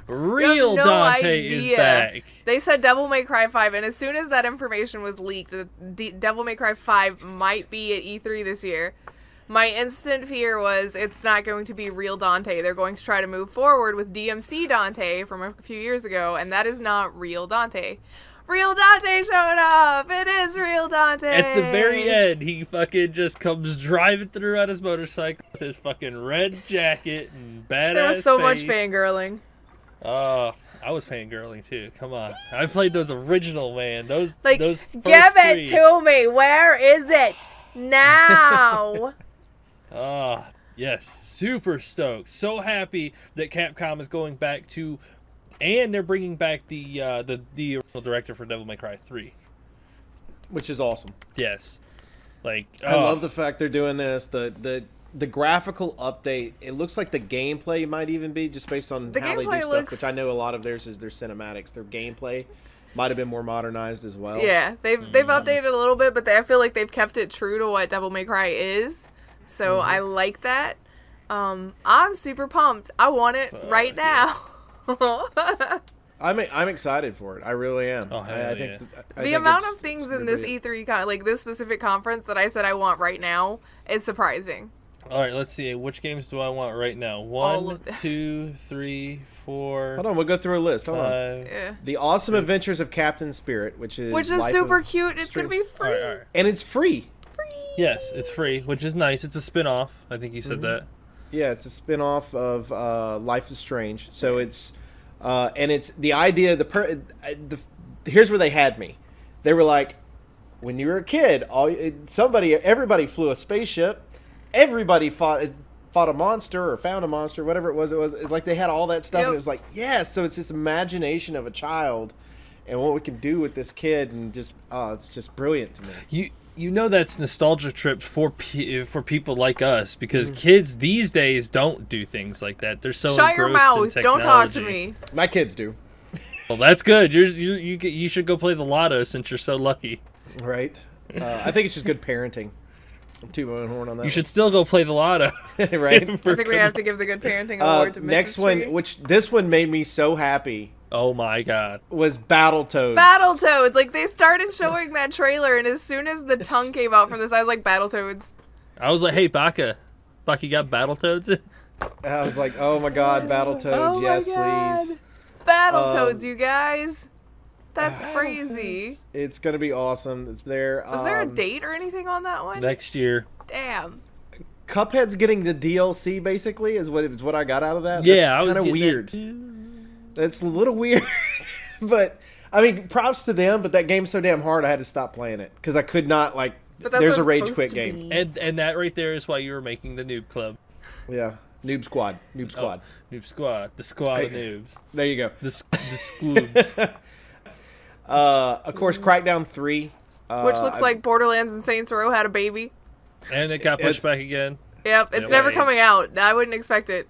Real no Dante is idea. back. They said Devil May Cry 5, and as soon as that information was leaked, that Devil May Cry 5 might be at E3 this year, my instant fear was it's not going to be real Dante. They're going to try to move forward with DMC Dante from a few years ago, and that is not real Dante. Real Dante showed up! It is real Dante! At the very end, he fucking just comes driving through on his motorcycle with his fucking red jacket and badass There was so much face. fangirling. Oh, I was fangirling too. Come on, I played those original, man. Those Like, those give first it three. to me! Where is it? Now! Ah, yes, super stoked. So happy that Capcom is going back to, and they're bringing back the original director for Devil May Cry 3. Which is awesome. Yes, like I love the fact they're doing this. The graphical update. It looks like the gameplay might even be just based on The how they do gameplay stuff. looks- Which I know a lot of theirs is their cinematics. Their gameplay might have been more modernized as well. Yeah, they've updated a little bit, but I feel like they've kept it true to what Devil May Cry is. So I like that. I'm super pumped. I want it right now. I'm excited for it. I really am. Oh, hell I think yeah. I The think amount it's of things gonna in be this E3 like this specific conference that I said I want right now is surprising. All right, let's see. Which games do I want right now? All 1, of them. 2, 3, 4, Hold on, we'll go through a list. Hold on. 5. Yeah. The Awesome Adventures of Captain Spirit, which is Which is Life super of cute. It's gonna Strange- be free. All right, all right. and it's free. Yes, it's free, which is nice. It's a spin-off. I think you said that. Yeah, it's a spin-off of Life is Strange. So it's and it's the idea here's where they had me. They were like, when you were a kid, everybody flew a spaceship. Everybody fought a monster or found a monster, whatever it was. It was like they had all that stuff, Yep. and it was like, yes. So it's this imagination of a child and what we can do with this kid, and just it's just brilliant to me. You know that's nostalgia trips for people like us because kids these days don't do things like that. They're so Shut your engrossed in mouth. Don't talk to technology. me. My kids do, Well, that's good. You should go play the lotto since you're so lucky. right? I think it's just good parenting. I'm tooting my own horn on that. You should still go play the lotto. one. right? I think we have to give the good parenting award to Mrs. Next one, Tree. which this one made me so happy, Oh my god. was Battletoads. Battletoads. Like they started showing that trailer, and as soon as the tongue came out from this, I was like, Battletoads. I was like, hey, Baka, you got Battletoads? I was like, oh my god, Battletoads, Oh yes, my God. please. Battletoads, you guys. That's crazy. It's gonna be awesome. It's there. Was there a date or anything on that one? Next year. Damn. Cuphead's getting the DLC basically is what I got out of that. Yeah, That's I was kind of getting weird. that too. That's a little weird, but I mean, props to them. But that game's so damn hard, I had to stop playing it because I could not like. But that's There's what a rage it's quit supposed to game. be. And that right there is why you were making the Noob Club. Yeah, Noob Squad. Noob Squad. Noob Squad. The squad of noobs. There you go. The squoobs. Of course, Crackdown 3. Which looks like Borderlands and Saints Row had a baby. And it got pushed It's- back again. Yep, it's never Delayed. coming out. I wouldn't expect it.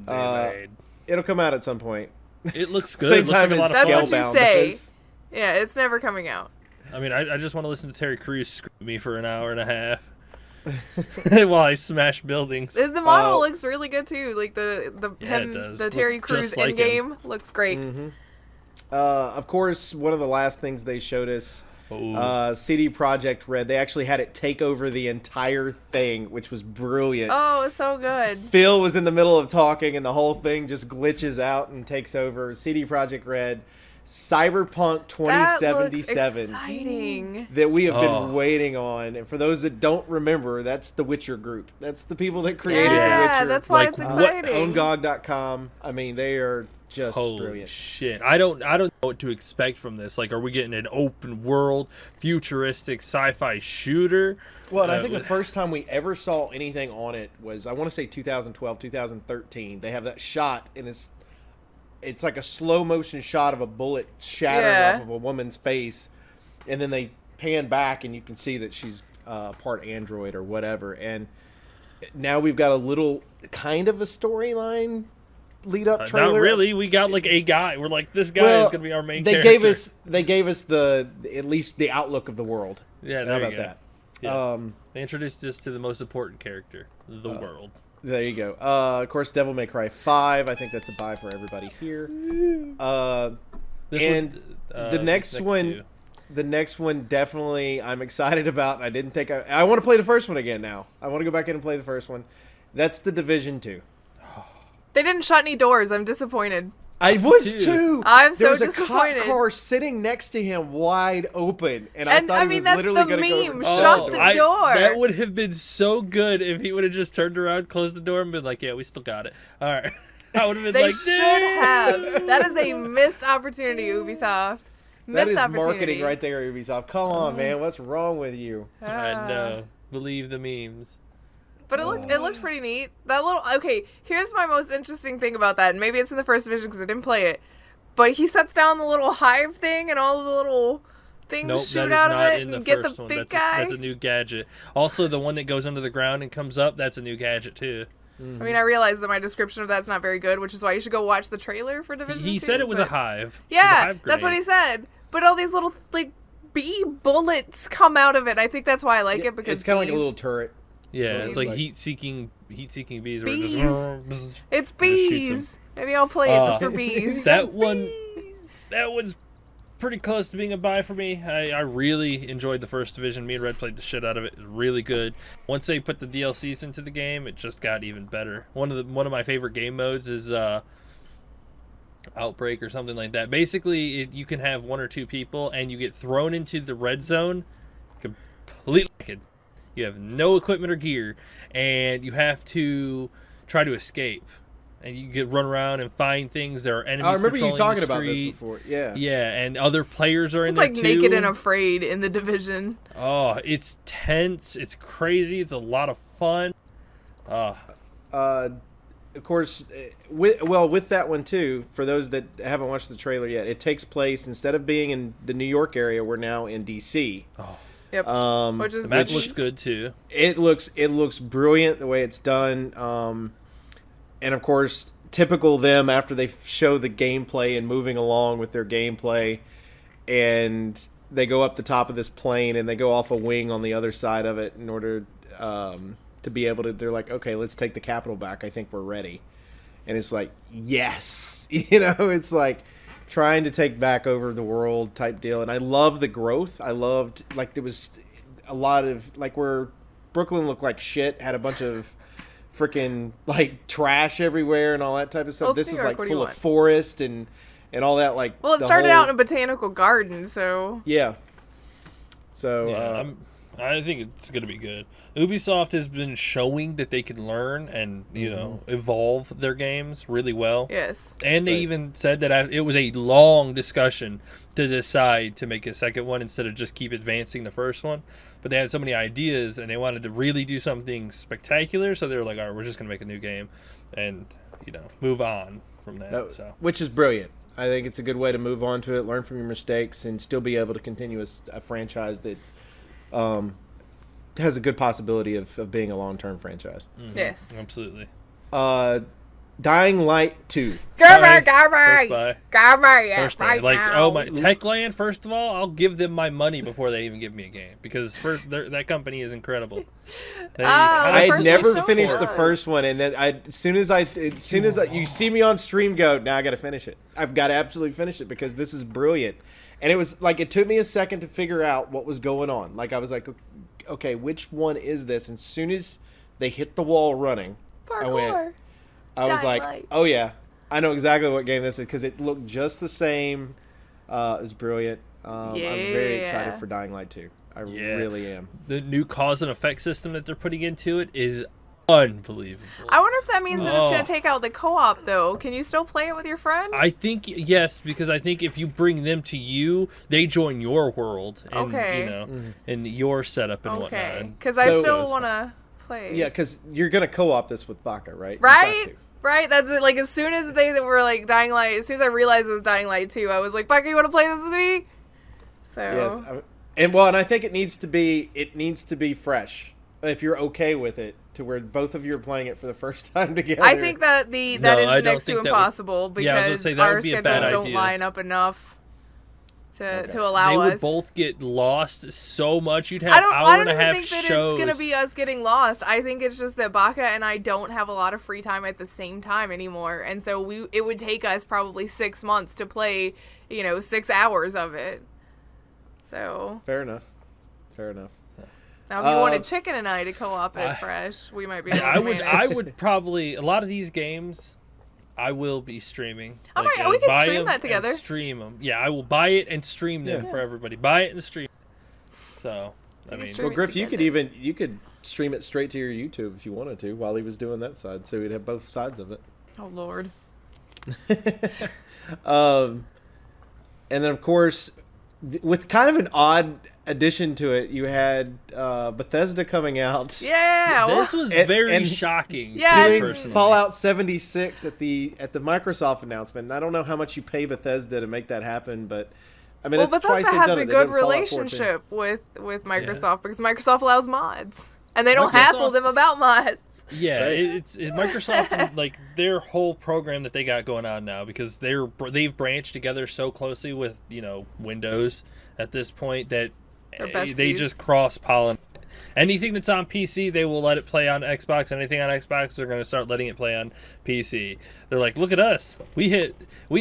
Delayed. It'll come out at some point. It looks good. Same It looks time like a lot as of That's fun. what you Scalebound. say. because- Yeah, it's never coming out. I mean, I just want to listen to Terry Crews screw me for an hour and a half while I smash buildings. The model looks really good too. Like Yeah, it does. the Terry Look Crews just like in game looks great. Of course, one of the last things they showed us, Ooh. CD Projekt Red, they actually had it take over the entire thing, which was brilliant. Oh, it's so good. Phil was in the middle of talking, and the whole thing just glitches out and takes over. CD Projekt Red, Cyberpunk That looks 2077 exciting. that we have Oh. been waiting on. And for those that don't remember, that's the Witcher group. That's the people that created Yeah, The Witcher. that's why Like, it's what- exciting. OwnGOG.com. I mean, they are just Holy brilliant. shit! I don't know what to expect from this. Like, are we getting an open world, futuristic sci-fi shooter? Well, and I think the first time we ever saw anything on it was, I want to say 2012, 2013. They have that shot, and it's like a slow motion shot of a bullet shattering off of a woman's face, and then they pan back, and you can see that she's part android or whatever. And now we've got a little kind of a storyline lead up trailer. Not really. We got like a guy. We're like, this guy is gonna be our main they character. They gave us the at least the outlook of the world. Yeah, How there you about go. that? Yes. They introduced us to the most important character, the world. There you go. Of course, Devil May Cry 5. I think that's a buy for everybody here. The next one, two. the next one definitely I'm excited about. I didn't think I want to play the first one again now. I want to go back in and play the first one. That's The Division 2. They didn't shut any doors. I'm disappointed. I was too. I'm there so was a disappointed. cop car sitting next to him, wide open, and I thought he was that's literally the going to go. meme. over- Shut the door. That would have been so good if he would have just turned around, closed the door, and been like, "Yeah, we still got it. All right." I would have been They like, should "Damn." have. That is a missed opportunity, Ubisoft. That Missed is opportunity. marketing right there, Ubisoft. Come on, man. What's wrong with you? I know. Believe the memes. But it looked pretty neat. That little here's my most interesting thing about that, and maybe it's in the first division because I didn't play it. But he sets down the little hive thing, and all the little things Nope, shoot that is out of not it, in and the you get the first one. big That's guy. that's a new gadget. Also, the one that goes under the ground and comes up, that's a new gadget too. I mean, I realize that my description of that's not very good, which is why you should go watch the trailer for Division 2. He said it was a but- hive. It was a Yeah, hive that's what grenade. he said. But all these little bee bullets come out of it. I think that's why I like it because It's kind of like a bees- little turret. Yeah, It's it's like like- heat-seeking bees. Where it Bees. just, It's It just shoots 'em. bees. Maybe I'll play it just for bees. that one's pretty close to being a buy for me. I really enjoyed the first division. Me and Red played the shit out of it. It was really good. Once they put the DLCs into the game, it just got even better. One of my favorite game modes is Outbreak or something like that. Basically, you can have one or two people, and you get thrown into the red zone completely naked. You have no equipment or gear, and you have to try to escape. And you get run around and find things. There are enemies. I remember you patrolling talking the about this street. before. Yeah. Yeah, and other players are in It's there like too. Naked and Afraid in the Division. Oh, it's tense. It's crazy. It's a lot of fun. Of course, with that one too, for those that haven't watched the trailer yet, it takes place, instead of being in the New York area, we're now in DC. Yep. Which is The map looks good too. It looks brilliant the way it's done. And of course, typical them after they show the gameplay and moving along with their gameplay, and they go up the top of this plane and they go off a wing on the other side of it in order to be able to. They're like, okay, let's take the capital back. I think we're ready. And it's like, yes, it's like trying to take back over the world type deal. And I love the growth. I loved, like, there was a lot of, like, where Brooklyn looked like shit, had a bunch of freaking like trash everywhere and all that type of stuff. Well, This it's is New like York, what do you full of want? forest and all that. Like, Well, it the started whole- out in a botanical garden, so yeah. So Yeah, I think it's gonna be good. Ubisoft has been showing that they can learn and evolve their games really well. yes. And they Right. even said that it was a long discussion to decide to make a second one instead of just keep advancing the first one. But they had so many ideas and they wanted to really do something spectacular, so they were like, all right, we're just going to make a new game and, move on from that. So which is brilliant. I think it's a good way to move on to it, learn from your mistakes, and still be able to continue a franchise that has a good possibility of being a long-term franchise. Yes. absolutely. Dying Light 2. First Garbage, buy. garbage, First buy. right Like, now. oh my, Techland, first of all, I'll give them my money before they even give me a game because that company is incredible. They I first had one's never so finished the good. first one, and then as soon as you see me on stream, go, now I got to finish it. I've got to absolutely finish it because this is brilliant. And it was like, it took me a second to figure out what was going on. Like, I was like, okay, which one is this? And as soon as they hit the wall running, Parkour. I was Dying like, Light. oh yeah, I know exactly what game this is because it looked just the same. It was brilliant. I'm very excited Yeah. for Dying Light 2. I Yeah. really am. The new cause and effect system that they're putting into it is unbelievable. I wonder if that means that it's going Oh. to take out the co-op, though. Can you still play it with your friend? I think yes, because I think if you bring them to you, they join your world and Okay. you know, and your setup and Okay. whatnot. Because So- I still want to play. Yeah, because you're gonna co-op this with Baka, right? You've Right? got to. Right? That's it. Like, as soon as they were, like, Dying Light, as soon as I realized it was Dying Light 2, I was like, Bucky, you want to play this with me? So. Yes, and I think it needs to be fresh. If you're okay with it, to where both of you are playing it for the first time together. I think that No, is I don't next to think that would- impossible Yeah, I was gonna because say that our would be a schedules bad don't idea. line up enough Okay. to allow They us. would both get lost so much. You'd have I don't hour and a even half think that shows. it's gonna be us getting lost. I think it's just that Baka and I don't have a lot of free time at the same time anymore, and so it would take us probably 6 months to play, 6 hours of it. So Fair enough. now, if you wanted Chicken and I to co-op it fresh, we might be able to I manage. would probably a lot of these games. I will be streaming. All right, we can buy stream 'em that and together. Stream them. Yeah, I will buy it and stream them Yeah. for everybody. Buy it and stream. So I can mean, stream Well, Griff, you together. could stream it straight to your YouTube if you wanted to while he was doing that side, so we'd have both sides of it. Oh Lord. And then of course, with kind of an odd addition to it, you had Bethesda coming out. Yeah. this was And- very and shocking. Yeah, to me I- Doing personally. Fallout 76 at the Microsoft announcement. And I don't know how much you pay Bethesda to make that happen, but I mean, Well, it's twice Bethesda they've has done a it. They good did Fallout 14. relationship with Microsoft because Microsoft allows mods, and they don't hassle Microsoft- them about mods. Yeah, Right. Microsoft and, like their whole program that they got going on now because they've branched together so closely with Windows at this point that They're they besties. just cross pollinate. Anything that's on PC, they will let it play on Xbox. Anything on Xbox, they're going to start letting it play on PC. They're like, look at us. We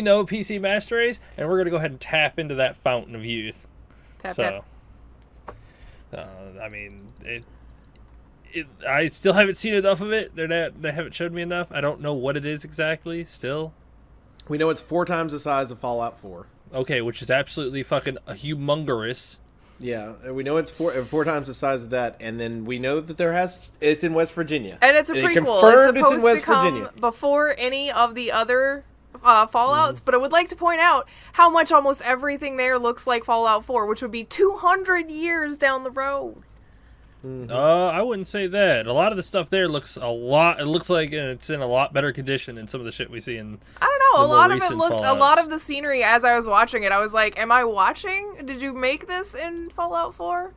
know PC Master Race, and we're going to go ahead and tap into that fountain of youth. Tap, So, I mean, I still haven't seen enough of it. They haven't showed me enough. I don't know what it is exactly. Still, We know it's 4 times the size of Fallout 4. okay, which is absolutely fucking humongous. Yeah, and we know it's four times the size of that, and then we know that it's in West Virginia. And it's a They prequel. confirmed It's it's in supposed West to come Virginia. before any of the other Fallouts, but I would like to point out how much almost everything there looks like Fallout 4, which would be 200 years down the road. I wouldn't say that. A lot of the stuff there looks a lot. It looks like it's in a lot better condition than some of the shit we see in. I don't know. The A more lot of it recent looked. A lot Fallouts. of the scenery as I was watching it, I was like, "Am I watching? Did you make this in Fallout 4?"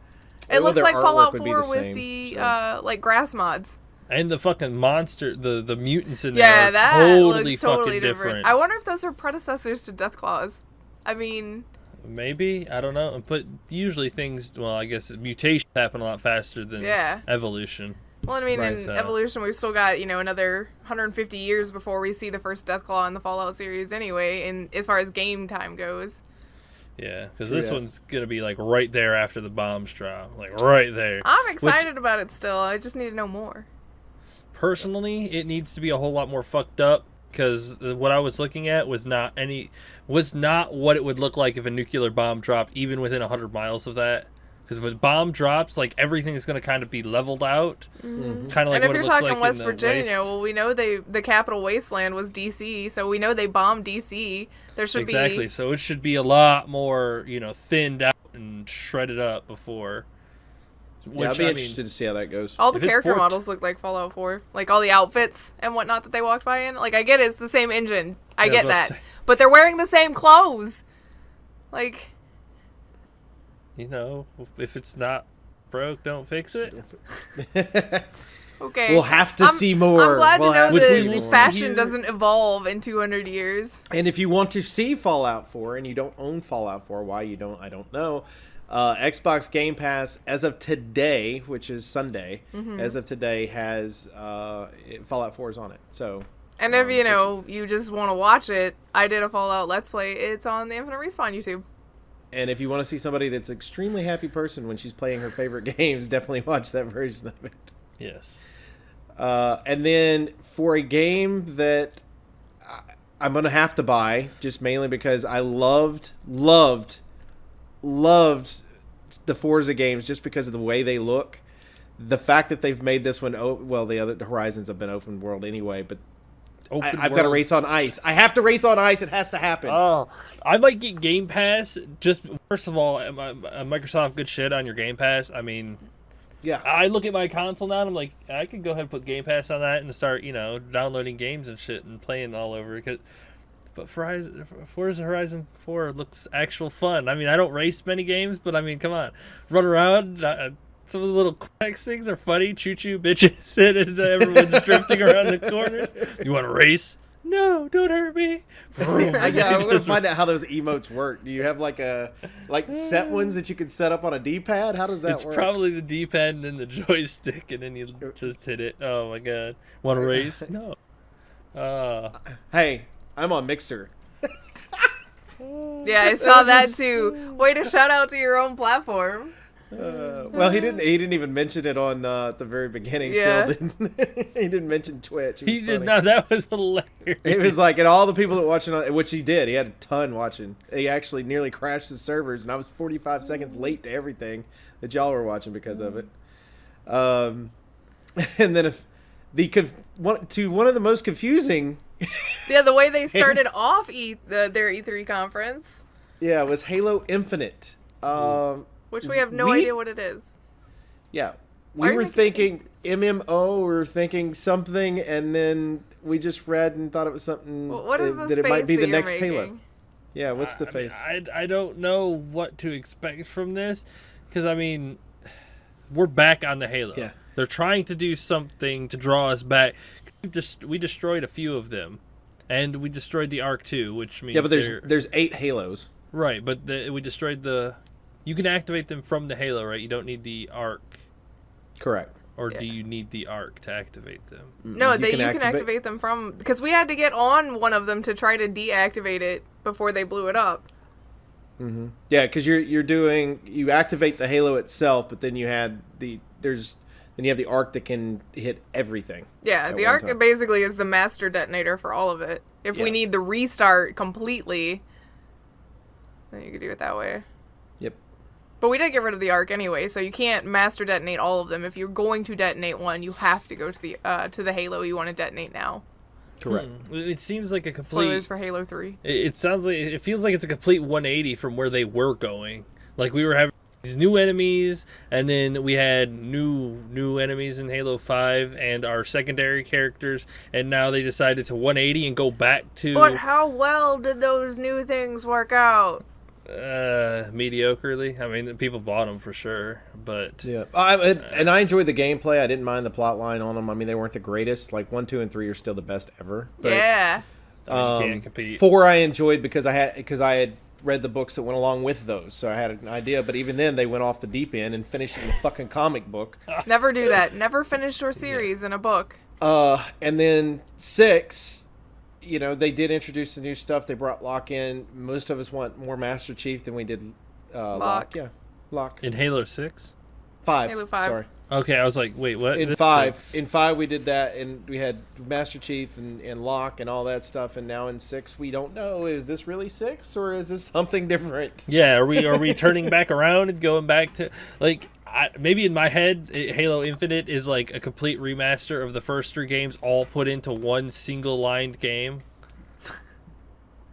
It Well, looks their like artwork Fallout would be 4 the with same, the so. like grass mods. And the fucking monster, the mutants in Yeah, there that are totally looks totally fucking different. I wonder if those are predecessors to Deathclaws. I mean, Maybe, I don't know. But usually things, well, I guess mutations happen a lot faster than Yeah. evolution. well, I mean, Right, in so- Evolution, we've still got another 150 years before we see the first Deathclaw in the Fallout series, anyway. And as far as game time goes, Yeah, because True this that. one's gonna be like right there after the bombs drop, like right there. I'm excited about it still. I just need to know more. Personally, it needs to be a whole lot more fucked up because what I was looking at was not what it would look like if a nuclear bomb dropped even within 100 miles of that. Because if a bomb drops, like everything is going to kind of be leveled out, kind of like And if what you're it looks talking like West in the Virginia, waste. well, we know the capital wasteland was D.C., so we know they bombed D.C. There should Exactly. be So it should be a lot more, thinned out and shredded up before. Yeah, I'd be interested to see how that goes. all the if it's character forked- models look like Fallout 4, like all the outfits and whatnot that they walked by in. Like I get it's the same engine, I Yeah, I was get about to that, say. but they're wearing the same clothes. Like if it's not broke, don't fix it. okay, We'll have to I'm- see more. I'm glad We'll to know have Which that we see will the see more. fashion here. doesn't evolve in 200 years. And if you want to see Fallout 4 and you don't own Fallout 4, why you don't, I don't know. Xbox Game Pass, as of today, which is Sunday, as of today, has Fallout 4 is on it. So, And if you just want to watch it, I did a Fallout Let's Play. It's on the Infinite Respawn YouTube. and if you want to see somebody that's an extremely happy person when she's playing her favorite games, definitely watch that version of it. Yes. And then for a game that I'm going to have to buy, just mainly because I loved the Forza games just because of the way they look. the fact that they've made this one, the other Horizons have been open world anyway, but I've got to race on ice. I have to race on ice. It has to happen. Oh, I might get Game Pass. Just first of all, Microsoft, good shit on your Game Pass. I mean, yeah. I look at my console now and I'm like, I could go ahead and put Game Pass on that and start, downloading games and shit and playing all over. But Forza Horizon 4 looks actual fun. I mean, I don't race many games, but I mean, come on, run around. Some of the little Quex things are funny. Choo-choo bitches. As everyone's drifting around the corners. You want to race? No, don't hurt me. I want to find out how those emotes work. Do you have like set ones that you can set up on a D-pad? How does that work? It's probably the D-pad and then the joystick, and then you just hit it. Oh my god. Want to race? No. Hey, I'm on Mixer. Yeah, I saw that too. Way to shout out to your own platform. Well, he didn't even mention it on the very beginning. Yeah. Phil didn't. He didn't mention Twitch. He did not. That was hilarious. It was like, and all the people that watching, which he did, he had a ton watching. He actually nearly crashed his servers, and I was 45 seconds late to everything that y'all were watching because of it. And then one of the most confusing. Yeah, the way they started off their E3 conference. Yeah, it was Halo Infinite. Which we have no idea what it is. Yeah. We were thinking MMO, we were thinking something, and then we just read and thought it was something what is that it might be the next Halo. Yeah, what's the face? I don't know what to expect from this, because, I mean, we're back on the Halo. Yeah. They're trying to do something to draw us back. We destroyed a few of them, and we destroyed the Ark too, which means... Yeah, but there's 8 Halos. Right, but we destroyed the... You can activate them from the Halo, right? You don't need the Ark. Correct. Or do you need the Ark to activate them? No, you can activate them from... Because we had to get on one of them to try to deactivate it before they blew it up. Mm-hmm. Yeah, because you activate the Halo itself, but then you have the Ark that can hit everything. Yeah, the Ark basically is the master detonator for all of it. If we need the restart completely, then you could do it that way. Yep. But we did get rid of the Ark anyway, so you can't master detonate all of them. If you're going to detonate one, you have to go to the Halo you want to detonate now. Correct. It seems like a complete... Spoilers for Halo 3. It feels like it's a complete 180 from where they were going. Like, we were having these new enemies, and then we had new enemies in Halo 5 and our secondary characters, and now they decided to 180 and go back to... But how well did those new things work out? Mediocrely. I mean, people bought them for sure, but... Yeah. And I enjoyed the gameplay. I didn't mind the plot line on them. I mean, they weren't the greatest. Like, 1, 2, and 3 are still the best ever. But, yeah. You can't compete. 4 I enjoyed because I had read the books that went along with those, so I had an idea. But even then, they went off the deep end and finished in the fucking comic book. Never do that. Never finish your series in a book. And then 6, they did introduce the new stuff. They brought Locke in. Most of us want more Master Chief than we did Locke. Yeah, Locke. In Halo 6? 5. Halo 5. Sorry. Okay, I was like, wait, what? In 5 we did that, and we had Master Chief and Locke and all that stuff, and now in 6 we don't know, is this really 6 or is this something different? Yeah, are we turning back around and going back to, like, maybe in my head, Halo Infinite is like a complete remaster of the first 3 games all put into one single-lined game?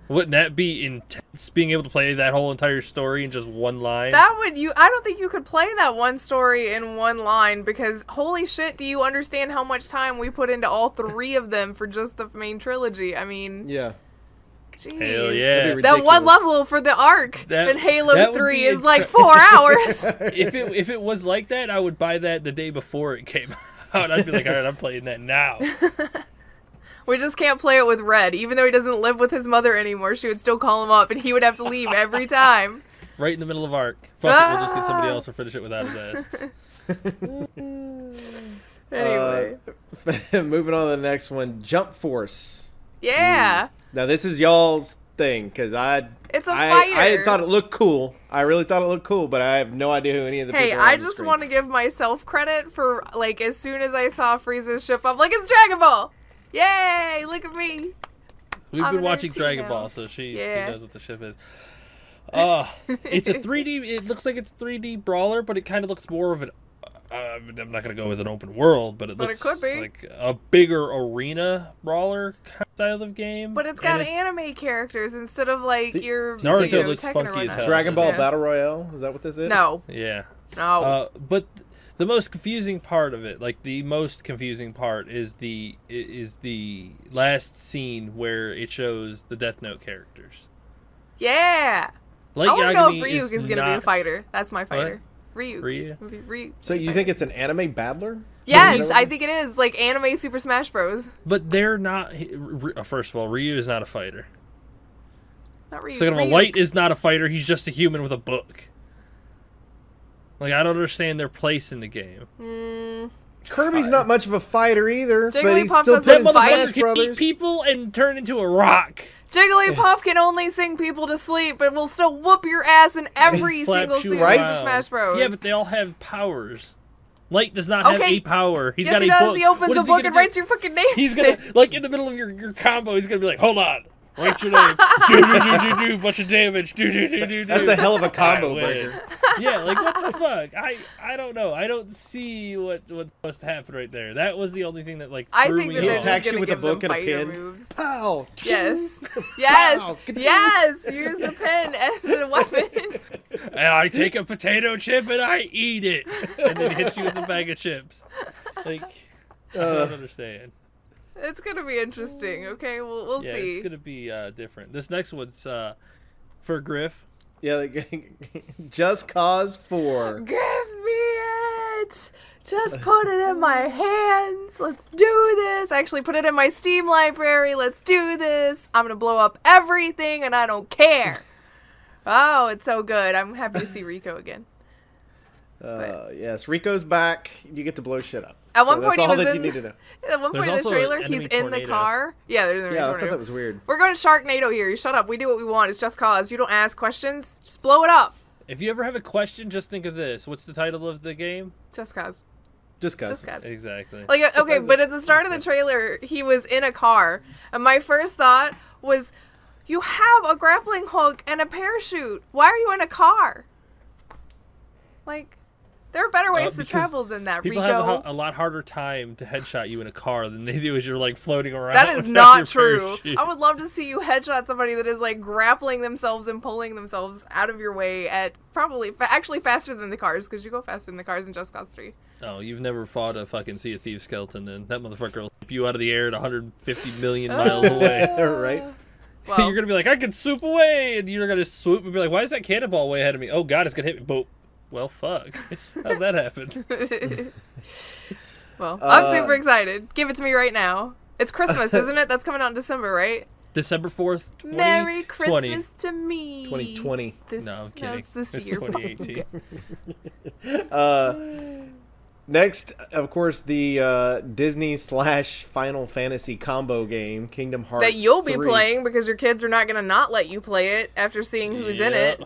Wouldn't that be intense, being able to play that whole entire story in just one line? I don't think you could play that one story in one line, because holy shit, do you understand how much time we put into all 3 of them for just the main trilogy? I mean... Yeah. Jeez. Hell yeah. That one level for the Ark in Halo 3 is like 4 hours. If it was like that, I would buy that the day before it came out. I'd be like, all right, I'm playing that now. We just can't play it with Red. Even though he doesn't live with his mother anymore, she would still call him up, and he would have to leave every time. Right in the middle of Ark. Fuck it, we'll just get somebody else to finish it without his ass. Anyway. Moving on to the next one, Jump Force. Yeah. Now, this is y'all's thing, because it's a fighter. I thought it looked cool. I really thought it looked cool, but I have no idea who any of the people are. Hey, I just want to give myself credit for, like, as soon as I saw Frieza's ship, I'm like, it's Dragon Ball! Yay! Look at me! We've been watching Dragon Ball, so she knows what the ship is. It's a 3D... It looks like it's a 3D brawler, but it kind of looks more of an I'm not gonna go with an open world, but it But it looks could be. like a bigger arena brawler style of game. But it's got and anime characters instead of like your Naruto you know, looks Tekken or funky as whatnot. hell. Dragon Ball Yeah. Battle Royale. Is that what this is? No, Yeah. no. But the most confusing part of it, like the most confusing part, is the last scene where it shows the Death Note characters. Yeah. Light I want to know Yagami if Ryu is gonna be a not- fighter. That's my fighter. Ryu. Ryu? Ryu. So you think it's an anime battler? Yes, Is that I what- think it is like anime Super Smash Bros. But they're not. First of all, Ryu is not a fighter. Not Ryu. Second of all, Ryu. Light is not a fighter. He's just a human with a book. Like, I don't understand their place in the game. Kirby's not much of a fighter either, but he's Jigglypuff still doesn't put in That fight. Smash motherfucker can eat Brothers. people and turn into a rock. Jigglypuff can only sing people to sleep, but will still whoop your ass in every Slaps single you scene right? of Smash Bros. Yeah, but they all have powers. Light does not have Okay. a power. He's yes, got he a does. book. He opens What the is he book gonna and do? writes your fucking name. He's gonna, like, in the middle of your combo, he's gonna be like, hold on. Write your name. Do, bunch of damage. Do. That's a hell of a combo I win. breaker. Yeah, like, what the fuck? I don't know. I don't see what's supposed to happen right there. That was the only thing that, like, I threw think me that He they're off. attacks just you gonna with a give them book and a fighter pin. moves. Pow! Yes. Yes. Pow! Yes. Use the pen as a weapon. And I take a potato chip and I eat it. And then hit you with a bag of chips. Like, I don't understand. It's gonna be interesting. Okay, we'll Yeah, see. it's gonna be different. This next one's for Griff. Yeah, like, Just Cause 4. Give me it. Just put it in my hands. Let's do this. Actually, put it in my Steam library. Let's do this. I'm gonna blow up everything, and I don't care. Oh, it's so good. I'm happy to see Rico again. Yes, Rico's back. You get to blow shit up. At one So point, that's he all was that in. you need to know. At one There's point in the also an trailer, enemy he's in the tornado. car. Yeah, there's an Yeah, I tornado. thought that was weird. We're going to Sharknado here. You shut up. We do what we want. It's just cause. You don't ask questions. Just blow it up. If you ever have a question, just think of this. What's the title of the game? Just cause. Just Cause. Just cause. Exactly. Like, okay, but at the start of the trailer, he was in a car, and my first thought was, you have a grappling hook and a parachute. Why are you in a car? Like, there are better ways to because travel than that, People Rico. have a lot harder time to headshot you in a car than they do as you're, like, floating around. That is without not your true. parachute. I would love to see you headshot somebody that is like grappling themselves and pulling themselves out of your way at probably actually faster than the cars, because you go faster than the cars in Just Cause 3. Oh, you've never fought a fucking Sea of Thieves skeleton, and that motherfucker will flip you out of the air at 150 million miles away. Right? Well, You're gonna be like, I can swoop away, and you're gonna swoop and be like, why is that cannonball way ahead of me? Oh god, it's gonna hit me. Boop. Well, fuck. How'd that happen? well, I'm super excited. Give it to me right now. It's Christmas, isn't it? That's coming out in December, right? December 4th, 2020. Merry Christmas to me. 2020. This, No, I'm kidding. This It's year. 2018. Next, of course, the Disney / Final Fantasy combo game, Kingdom Hearts That you'll be 3. playing because your kids are not going to not let you play it after seeing who's in it.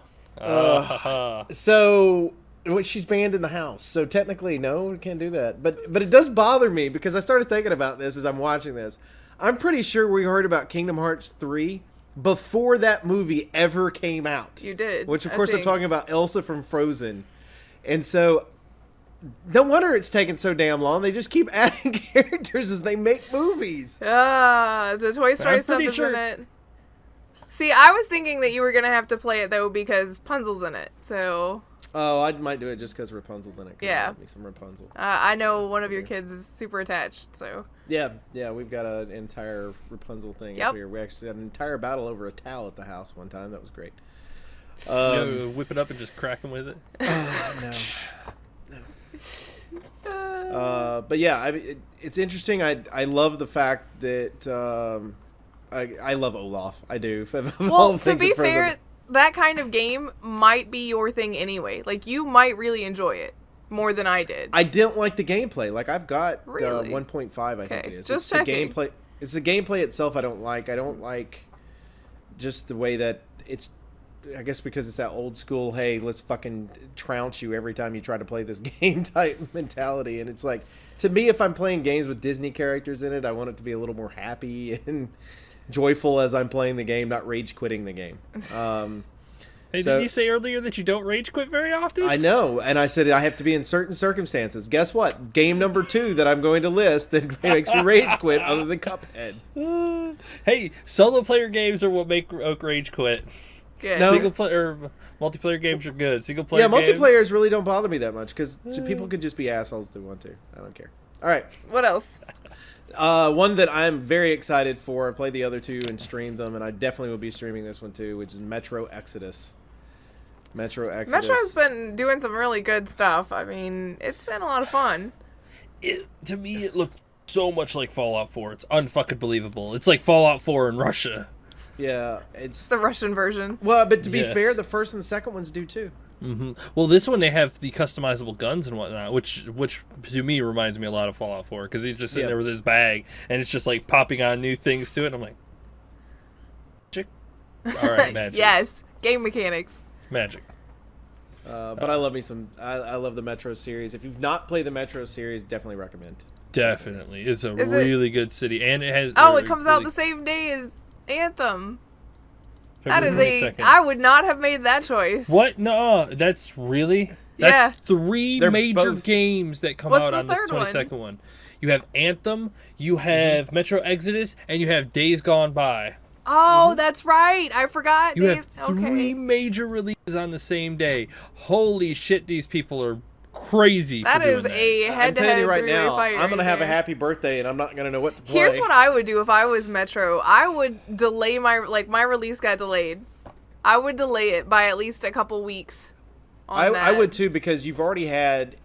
So, she's banned in the house. So technically, no, we can't do that. But it does bother me because I started thinking about this as I'm watching this. I'm pretty sure we heard about Kingdom Hearts 3 before that movie ever came out. You did. Which, of I course, I'm think. talking about Elsa from Frozen. And so, no wonder it's taking so damn long. They just keep adding characters as they make movies. The Toy Story I'm stuff pretty is sure- in it. See, I was thinking that you were going to have to play it, though, because Punzel's in it. So, Oh, I might do it just because Rapunzel's in it. 'Cause I Yeah. love me some Rapunzel. I know one of your kids is super attached, so. Yeah, we've got an entire Rapunzel thing Yep. up here. We actually had an entire battle over a towel at the house one time. That was great. Whip it up and just crack them with it. But yeah, it's interesting. I love the fact that I love Olaf. I do. Of all Well, the to things be at present. fair, that kind of game might be your thing anyway. Like, you might really enjoy it more than I did. I didn't like the gameplay. Like I've got Really? 1.5. I think Okay, it is. just it's checking. the gameplay. It's the gameplay itself I don't like. I don't like just the way that it's. I guess because it's that old school, hey, let's fucking trounce you every time you try to play this game type mentality. And it's like, to me, if I'm playing games with Disney characters in it, I want it to be a little more happy and joyful as I'm playing the game, not rage quitting the game. Hey, So- did you say earlier that you don't rage quit very often? I know, and I said I have to be in certain circumstances. Guess what? Game number 2 that I'm going to list that makes me rage quit, other than Cuphead. Hey, solo player games are what make Oak rage quit. Good. No. Single player, multiplayer games are good. Single player, Yeah, games, multiplayers really don't bother me that much because people could just be assholes if they want to. I don't care. All right. What else? One that I'm very excited for. I played the other 2 and streamed them, and I definitely will be streaming this one too, which is Metro Exodus. Metro Exodus. Metro's been doing some really good stuff. I mean, it's been a lot of fun. To me, it looked so much like Fallout 4. It's unfucking believable. It's like Fallout 4 in Russia. Yeah, It's it's the Russian version. well, but to be Yes. fair, the first and second ones do too. Well, this one they have the customizable guns and whatnot, which to me reminds me a lot of Fallout 4 because he's just sitting Yeah. there with his bag and it's just like popping on new things to it. And I'm like, magic. All right, magic. Yes. Game mechanics. Magic. But I love me some. I love the Metro series. If you've not played the Metro series, definitely recommend. Definitely, it's a Is it- really good city, and it has. Oh, it comes out the same day as Anthem. That is I would not have made that choice. What? No, that's really. Yeah. That's 3 They're major both- games that come What's out the on this third one? 22nd one. You have Anthem, you have Metro Exodus, and you have Days Gone By. Oh, that's right. I forgot. You Days- have 3 major releases on the same day. Holy shit, these people are crazy. That for is doing a I'm head-to-head telling you right three-way now, fight. I'm gonna right have a there. happy birthday, and I'm not gonna know what to play. Here's what I would do if I was Metro. I would delay my release got delayed. I would delay it by at least a couple weeks. I that. would too, because you've already had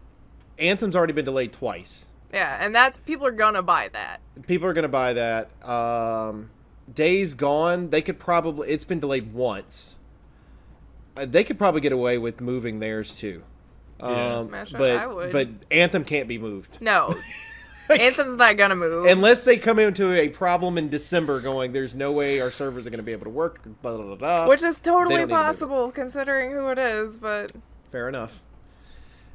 Anthem's already been delayed twice. Yeah, and that's people are gonna buy that. People are gonna buy that. Days Gone, they could probably. It's been delayed once. They could probably get away with moving theirs too. Yeah. Metro, I would. But Anthem can't be moved No, Anthem's not gonna move. unless they come into a problem in December. Going, there's no way our servers are going to be able to work. Blah, blah, blah, blah. Which is They totally don't need to move it. possible considering who it is, but Fair enough.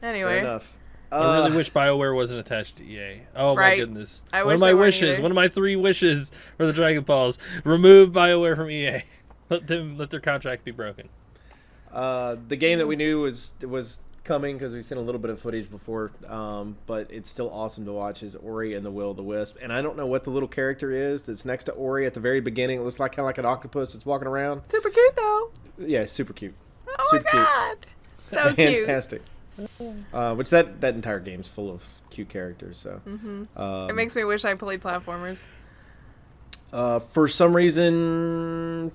anyway. Fair enough. I really wish BioWare wasn't attached to EA. Oh my Right. goodness. I One wish of my they weren't wishes, either. one of my 3 wishes for the Dragon Balls, remove BioWare from EA. Let their contract be broken. The game that we knew was coming because we've seen a little bit of footage before, but it's still awesome to watch is Ori and the Will of the Wisp. And I don't know what the little character is that's next to Ori at the very beginning. It looks like kind of like an octopus that's walking around. Super cute though. Yeah, it's super cute. Oh Super my cute. god. So cute. Fantastic. Which that entire game's full of cute characters. So It makes me wish I played platformers. for some reason,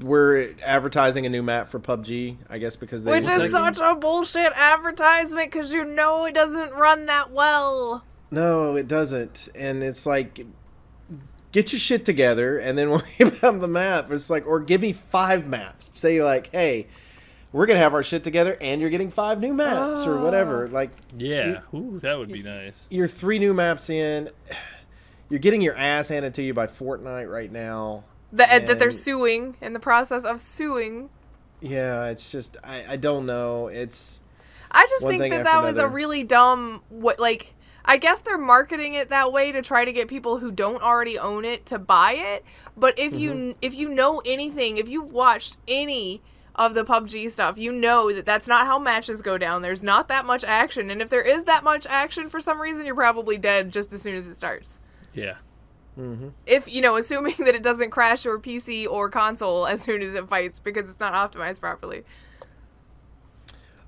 we're advertising a new map for PUBG. I guess because they Which want is to- such a bullshit advertisement because you know it doesn't run that well. No, it doesn't. And it's like, get your shit together and then worry about the map. It's like, or give me 5 maps. Say like, hey, we're gonna have our shit together and you're getting 5 new maps or whatever. Like, Yeah. Ooh, that would be nice. you're 3 new maps in. You're getting your ass handed to you by Fortnite right now. That they're And- suing, in the process of suing. Yeah, it's just I don't know. It's I just One think thing that after that was a another. really dumb, like, I guess they're marketing it that way to try to get people who don't already own it to buy it. But if you know anything, if you've watched any of the PUBG stuff, you know that that's not how matches go down. There's not that much action. And if there is that much action for some reason, you're probably dead just as soon as it starts. Yeah. If, assuming that it doesn't crash your PC or console as soon as it fights because it's not optimized properly.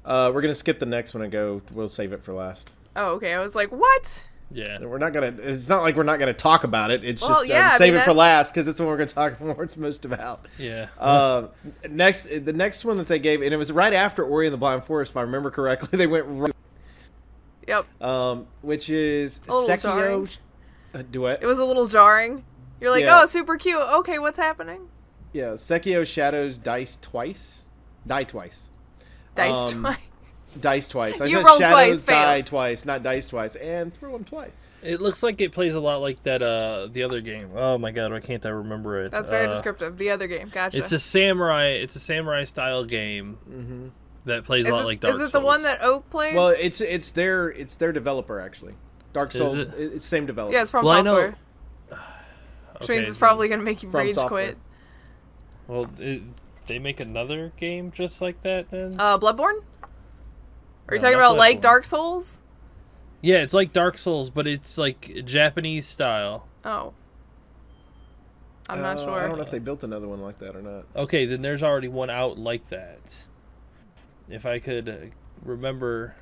we're gonna skip the next one and go. We'll save it for last. Oh, okay. I was like, what? Yeah. We're not gonna. It's not like we're not gonna talk about it. It's Well, just yeah, I save mean, it for that's- last because it's the one we're gonna talk most about. Yeah. The next one that they gave, and it was right after Ori and the Blind Forest, if I remember correctly. They went right, Yep. which is A little Sekiro. jarring. Duet. It was a little jarring. You're like, Yeah. oh, super cute. Okay, what's happening? Yeah, Sekiro Shadows Die Twice. Dice Um, twice. Dice twice. I You said rolled Shadows twice, fail. Die twice, not Dice twice, and throw them twice. It looks like it plays a lot like that the other game. Oh my god, why can't I remember it? That's very descriptive. The other game. Gotcha. It's a samurai style game that plays a lot like Dark Is Souls. it the one that Oak played? Well, it's their developer actually. Dark Is Souls. it? It's same developer. yeah, it's from Well, I know- Software. Which means it's probably going to make you From rage Software. quit. Well, they make another game just like that then? Bloodborne? Are you No, talking not about like Bloodborne. Dark Souls? Yeah, it's like Dark Souls, but it's like Japanese style. Oh. I'm not sure. I don't know if they built another one like that or not. Okay, then there's already one out like that. If I could remember.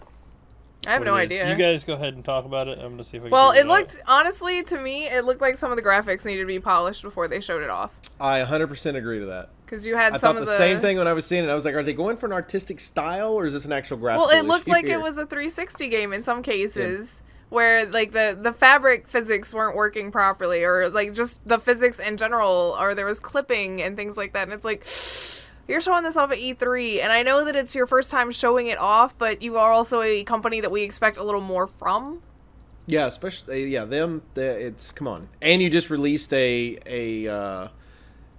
I have what no it is. idea. You guys go ahead and talk about it. I'm gonna see if I can. Well, figure it looked, honestly, to me, it looked like some of the graphics needed to be polished before they showed it off. I 100% agree to that. Because you had I some thought of the same thing when I was seeing it. I was like, are they going for an artistic style or is this an actual graphical Well, it looked issue like here? it was a 360 game in some cases. Where, like, the fabric physics weren't working properly. Or, like, just the physics in general. Or there was clipping and things like that. And it's like, you're showing this off at E3. And I know that it's your first time showing it off. But you are also a company that we expect a little more from. Yeah, especially it's come on, and you just released a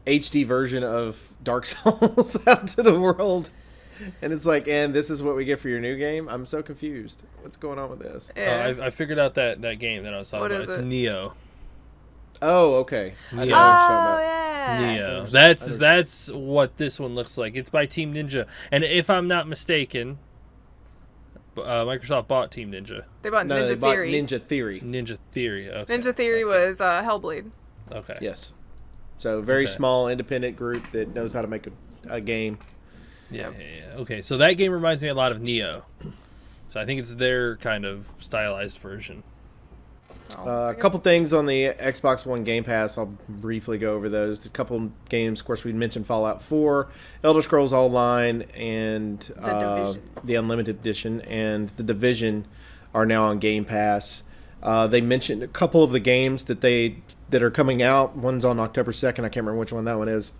HD version of Dark Souls out to the world, and it's like, and this is what we get for your new game. I'm so confused. What's going on with this? Yeah. I figured out that game that I was talking What about. is It's it? Neo. Oh, okay. I know what Neo. you're talking Oh, about. yeah. Neo. I That's what this one looks like. It's by Team Ninja, and if I'm not mistaken, Microsoft bought Team Ninja. They bought No, they Ninja bought Theory. Ninja Theory. Ninja Theory. Okay. Ninja Theory was Hellblade. Okay. Yes. So very Okay. small independent group that knows how to make a game. Yeah. Okay, so that game reminds me a lot of Neo. So I think it's their kind of stylized version. A couple things on the Xbox One Game Pass. I'll briefly go over those. A couple games, of course, we mentioned Fallout 4, Elder Scrolls Online, and Division. the Unlimited Edition, and The Division are now on Game Pass. They mentioned a couple of the games that are coming out. One's on October 2nd. I can't remember which one that one is.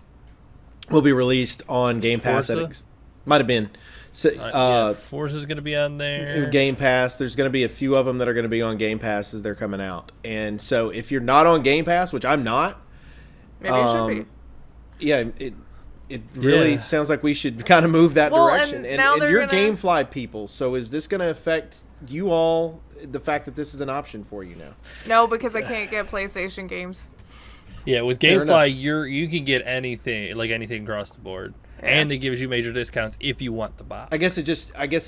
Will be released on Game Pass. Forza? Might have been. So, Yeah, Forza's going to be on there. Game Pass. There's going to be a few of them that are going to be on Game Pass as they're coming out. And so if you're not on Game Pass, which I'm not, Maybe it should be. yeah, it really Yeah. sounds like we should kind of move that Well, direction. and now And they're you're gonna- GameFly people, so is this going to affect you all? The fact that this is an option for you now. No, because I can't get PlayStation games. Yeah, with Fair GameFly, enough. you can get anything across the board, Yeah. and it gives you major discounts if you want the box. I guess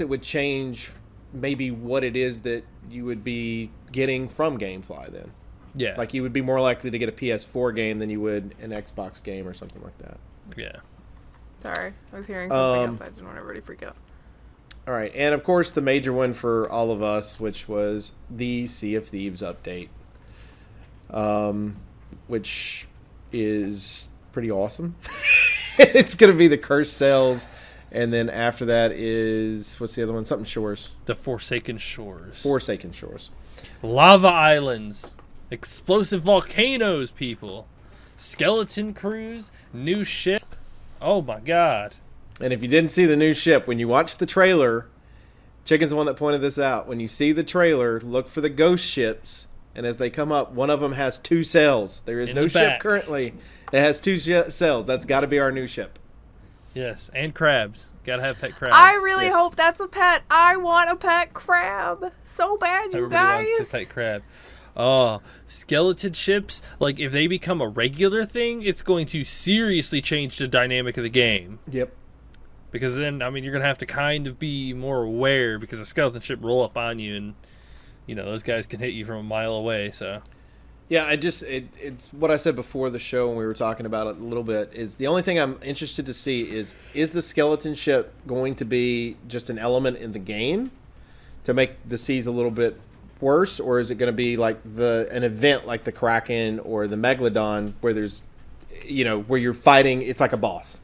it would change maybe what it is that you would be getting from GameFly then. Yeah, Like you would be more likely to get a PS4 game than you would an Xbox game or something like that. yeah. Sorry, I was hearing something Um, else. I didn't want everybody to freak out. All right, and of course the major one for all of us, which was the Sea of Thieves update, which is pretty awesome. It's going to be the Cursed Cells, and then after that is, what's the other one? Something Shores. The Forsaken Shores, Forsaken Shores. lava islands, explosive volcanoes, people, skeleton crews, new ship. Oh my god! And if you didn't see the new ship, when you watch the trailer, Chicken's the one that pointed this out. When you see the trailer, look for the ghost ships, and as they come up, one of them has 2 sails. There is In no the ship back. currently that has 2 sails. That's got to be our new ship. Yes, and crabs. Gotta have pet crabs. I really yes. hope that's a pet. I want a pet crab so bad, you Everybody guys. wants a pet crab. Oh, skeleton ships, like if they become a regular thing, it's going to seriously change the dynamic of the game. Yep. Because then, I mean, you're going to have to kind of be more aware because a skeleton ship roll up on you and, you know, those guys can hit you from a mile away, so. Yeah, it's what I said before the show when we were talking about it a little bit, is the only thing I'm interested to see is the skeleton ship going to be just an element in the game to make the seas a little bit worse, or is it going to be like an event like the Kraken or the Megalodon where there's, where you're fighting, it's like a boss.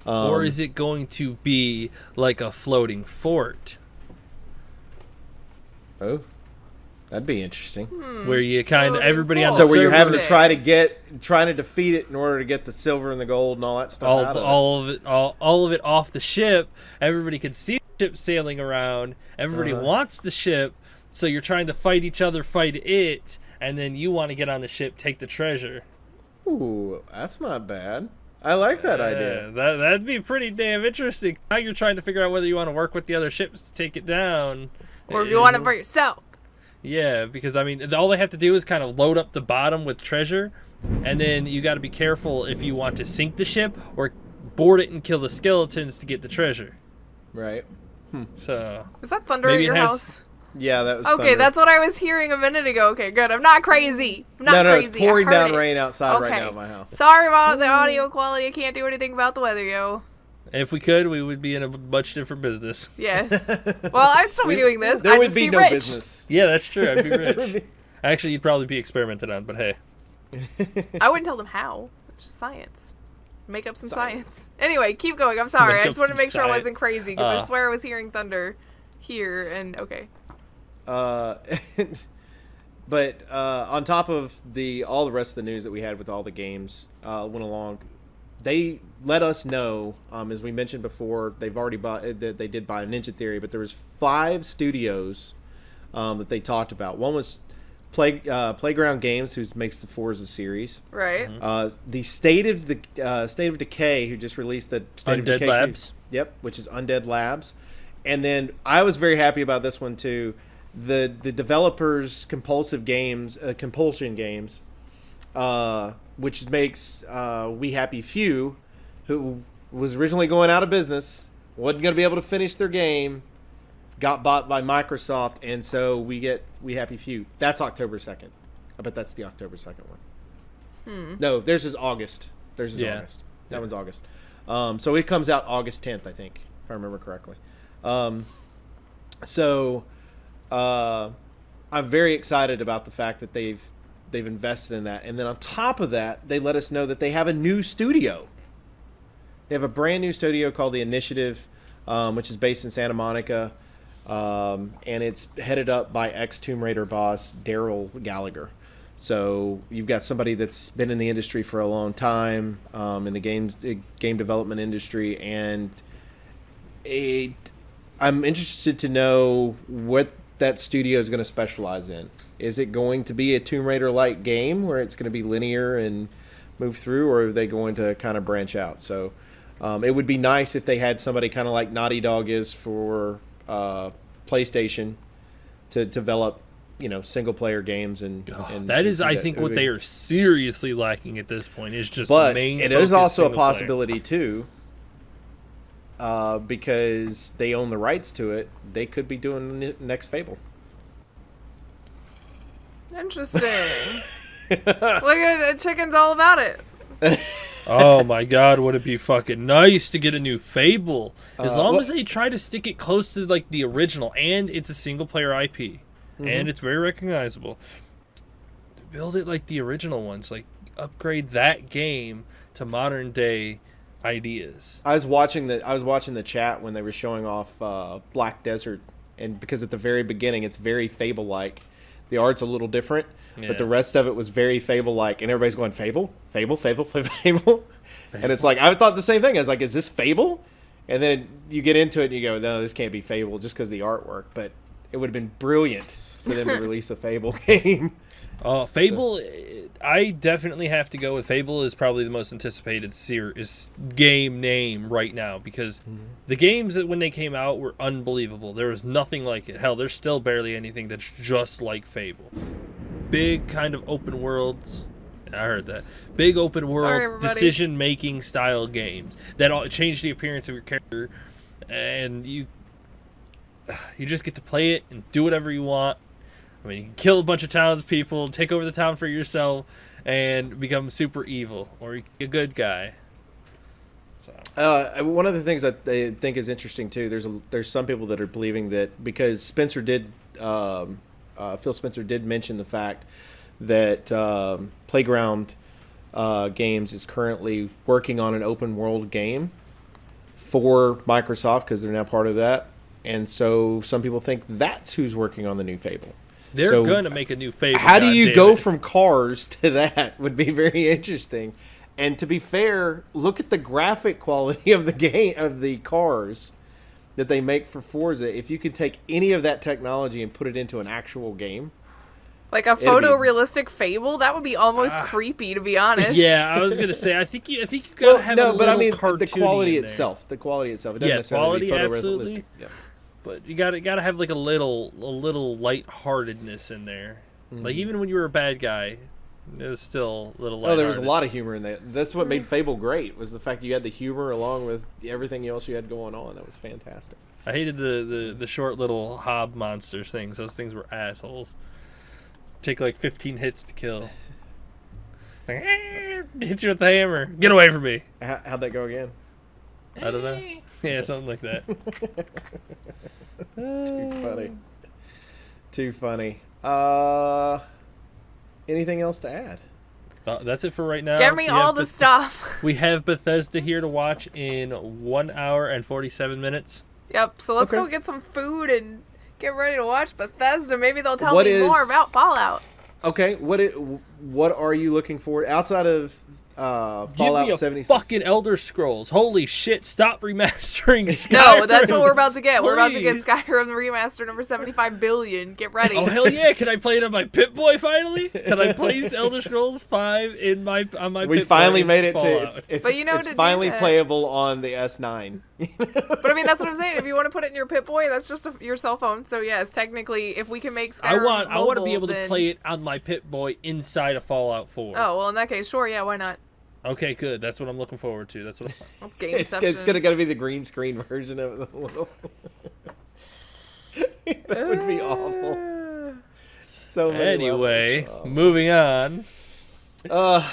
Or is it going to be like a floating fort Oh, that'd be interesting. where you kind of, Floating everybody on fort. the So where you're having to Server. trying to defeat it in order to get the silver and the gold and all that stuff out of it. all of it off the ship. Everybody can see the ship sailing around. Everybody wants the ship, so you're trying to fight each other, fight it, and then you want to get on the ship, take the treasure. Ooh, that's not bad. I like that idea. That'd be pretty damn interesting. Now you're trying to figure out whether you want to work with the other ships to take it down, Or if you want it for yourself. Yeah, because I mean, all they have to do is kind of load up the bottom with treasure, and then you got to be careful if you want to sink the ship or board it and kill the skeletons to get the treasure. Right. So Is that thunder Maybe at your it has- house? Yeah, that was Okay, thunder. that's what I was hearing a minute ago. Okay, good. I'm not crazy. I'm not no, crazy. it's pouring I heard down it. rain outside right Okay. now at my house. Sorry about the audio quality. I can't do anything about the weather, yo. if we could, we would be in a much different business. Yes. Well, I'd still be doing this. There I'd would just be be no rich. business. Yeah, that's true. I'd be rich. Actually, you'd probably be experimented on, but hey. I wouldn't tell them how. It's just science. Make up some Science. science. Anyway, keep going. I'm sorry. Make I up just wanted to some make sure I wasn't science. crazy because I swear I was hearing thunder here and okay. But on top of all the rest of the news that we had with all the games went along, they let us know, as we mentioned before, they've already bought that they did buy Ninja Theory, but there was 5 studios that they talked about. One was Playground Games, who makes the Forza series. Right. The State of Decay, who just released the State of Undead Decay. Labs. Yep, which is Undead Labs. And then I was very happy about this one too. The developers Compulsion Games, which makes We Happy Few, who was originally going out of business, wasn't going to be able to finish their game, got bought by Microsoft, and so we get We Happy Few. That's October 2nd. I bet that's the October 2nd one. No, theirs is August. August. That one's August. So it comes out August 10th, I think, if I remember correctly. I'm very excited about the fact that they've invested in that. And then on top of that, they let us know that they have a new studio. They have a brand new studio called The Initiative, which is based in Santa Monica. And it's headed up by ex-Tomb Raider boss Daryl Gallagher. So you've got somebody that's been in the industry for a long time, in the game development industry, and I'm interested to know what that studio is going to specialize in. Is it going to be a Tomb Raider-like game where it's going to be linear and move through, or are they going to kind of branch out? So it would be nice if they had somebody kind of like Naughty Dog is for PlayStation to develop, single-player games. And That is, I think, what they are seriously lacking at this point is just But main it is focus also a single player. possibility, too, because they own the rights to it. They could be doing the next Fable. Interesting. Look at Chicken's all about it. Oh my god, would it be fucking nice to get a new Fable? As long well- as they try to stick it close to like the original, and it's a single player IP, and it's very recognizable. Build it like the original ones, like upgrade that game to modern day ideas. I was watching the chat when they were showing off Black Desert, and because at the very beginning it's very Fable-like. The art's a little different, but the Yeah. rest of it was very Fable-like, and everybody's going Fable, Fable, Fable, Fable, Fable. And it's like I thought the same thing. I was like, is this Fable? And then you get into it and you go, no, this can't be Fable just because of the artwork. But it would have been brilliant for them to release a Fable game. Fable, I definitely have to go with Fable is probably the most anticipated game name right now because the games that when they came out were unbelievable. There was nothing like it. Hell, there's still barely anything that's just like Fable. Big kind of open worlds. I heard that. Big open world everybody. decision-making style games that all change the appearance of your character, and you just get to play it and do whatever you want. I mean, you can kill a bunch of townspeople, take over the town for yourself, and become super evil, or you can be a good guy. So One of the things that they think is interesting too. There's some people that are believing that because Spencer did, Phil Spencer did mention the fact that Playground Games is currently working on an open world game for Microsoft because they're now part of that, and so some people think that's who's working on the new Fable. they're So, going to make a new Fable. How do you go goddammit. from Cars to that would be very interesting. And to be fair, look at the graphic quality of the game of the cars that they make for Forza. If you could take any of that technology and put it into an actual game, Like a be- photorealistic Fable? That would be almost creepy, to be honest. Yeah, I was gonna say. I think you gotta have a no, little but I mean the cartoony quality in there. itself. The quality itself. It doesn't Yeah, necessarily quality, be photorealistic. absolutely. Yeah. But you gotta have like a little lightheartedness in there. Like even when you were a bad guy, It was still a little. Oh, there was a lighthearted. lot of humor in that. That's what made Fable great, was the fact you had the humor along with everything else you had going on. That was fantastic. I hated the short little hob monsters things. Those things were assholes. Take like 15 hits to kill. Like, hit you with the hammer. Get away from me. How'd that go again? I don't know. Yeah, something like that. Too funny. Too funny. Anything else to add? That's it for right now. Get me all the stuff. We have Bethesda here to watch in 1 hour and 47 minutes. Yep, so let's Okay. go get some food and get ready to watch Bethesda. Maybe they'll tell What me is- more about Fallout. Okay, what are you looking for outside of Give Fallout me a 76? fucking Elder Scrolls. Holy shit, stop remastering Skyrim. No, that's what we're about to get. We're about to get Please. Skyrim Remaster number 75 billion. Get ready. Oh hell yeah! Can I play it on my Pip-Boy finally? Can I play Elder Scrolls 5 on my We Pip-Boy finally in made it to Fallout? it's But you know, it's to do finally that- playable on the S9. But I mean, that's what I'm saying. If you want to put it in your Pip-Boy, that's just your cell phone. So yes, technically, if we can make Skyrim I want to be mobile, able to then- play it on my Pip-Boy inside of Fallout 4. Oh well, in that case, sure, yeah, why not? Okay, good. That's what I'm looking forward to. That's what. That's game It's gonna be the green screen version of it. That would be awful. So many Anyway, levels. moving on. I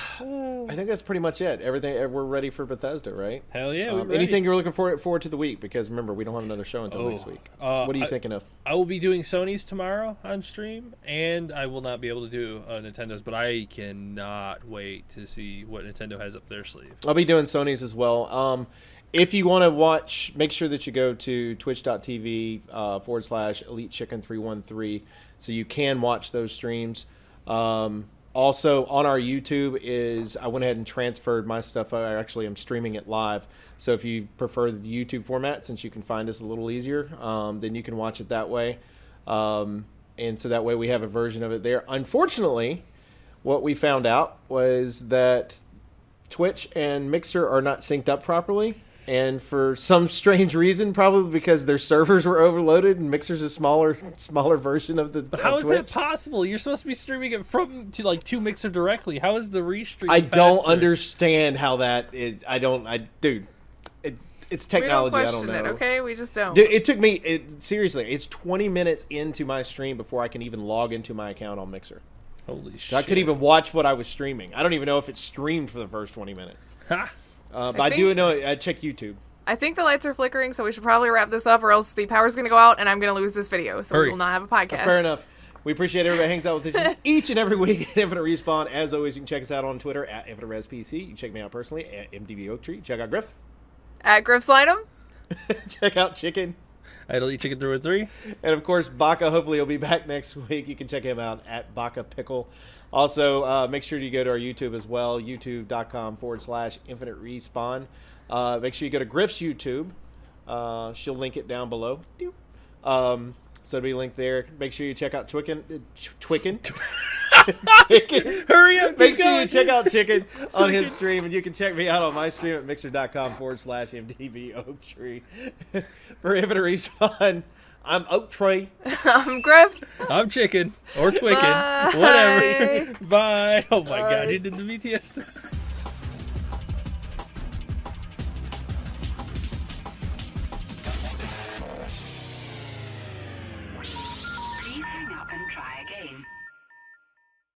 think that's pretty much it. Everything we're ready for Bethesda, right? Hell yeah! we're ready. Anything you're looking forward to the week? Because remember, we don't have another show until Oh, next week. uh, What are you I- thinking of? I will be doing Sony's tomorrow on stream, and I will not be able to do Nintendo's. But I cannot wait to see what Nintendo has up their sleeve. I'll be doing Sony's as well. If you want to watch, make sure that you go to twitch.tv /Elite Chicken 313 so you can watch those streams. Also, on our YouTube I went ahead and transferred my stuff. I actually am streaming it live. So if you prefer the YouTube format, since you can find us a little easier, then you can watch it that way. And so that way we have a version of it there. Unfortunately, what we found out was that Twitch and Mixer are not synced up properly. And for some strange reason, probably because their servers were overloaded and Mixer's a smaller version of the But how is Twitch. that possible? You're supposed to be streaming it to Mixer directly. How is the restream? I don't faster? understand how that is. Dude, it's We don't technology. I question don't know. it, okay? We just don't. Dude, it took me, seriously, it's 20 minutes into my stream before I can even log into my account on Mixer. Holy shit! So I couldn't even watch what I was streaming. I don't even know if it streamed for the first 20 minutes. Ha! But I do know, I check YouTube. I think the lights are flickering, so we should probably wrap this up, or else the power's going to go out and I'm going to lose this video. So Hurry. we will not have a podcast. Fair enough. We appreciate everybody hangs out with us each and every week at Infinite Respawn. As always, you can check us out on Twitter at InfiniteResPC. You can check me out personally at MDB Oaktree. Check out Griff. At Griff Slidem. Check out Chicken. Idle Eat Chicken 3 And of course, Baka. Hopefully, he'll be back next week. You can check him out at Baka Pickle. Also, make sure you go to our YouTube as well, youtube.com/Infinite Respawn. Make sure you go to Griff's YouTube. She'll link it down below. So it'll be linked there. Make sure you check out Chicken. Chicken. Hurry up! Make keep sure you going. check out Chicken on his stream, and you can check me out on my stream at mixer.com/MDB Oaktree. For Infinite Respawn, I'm Oaktree. I'm Griff. I'm Chicken or Twicken, Bye. whatever. Bye. Oh my god, you did the BTS.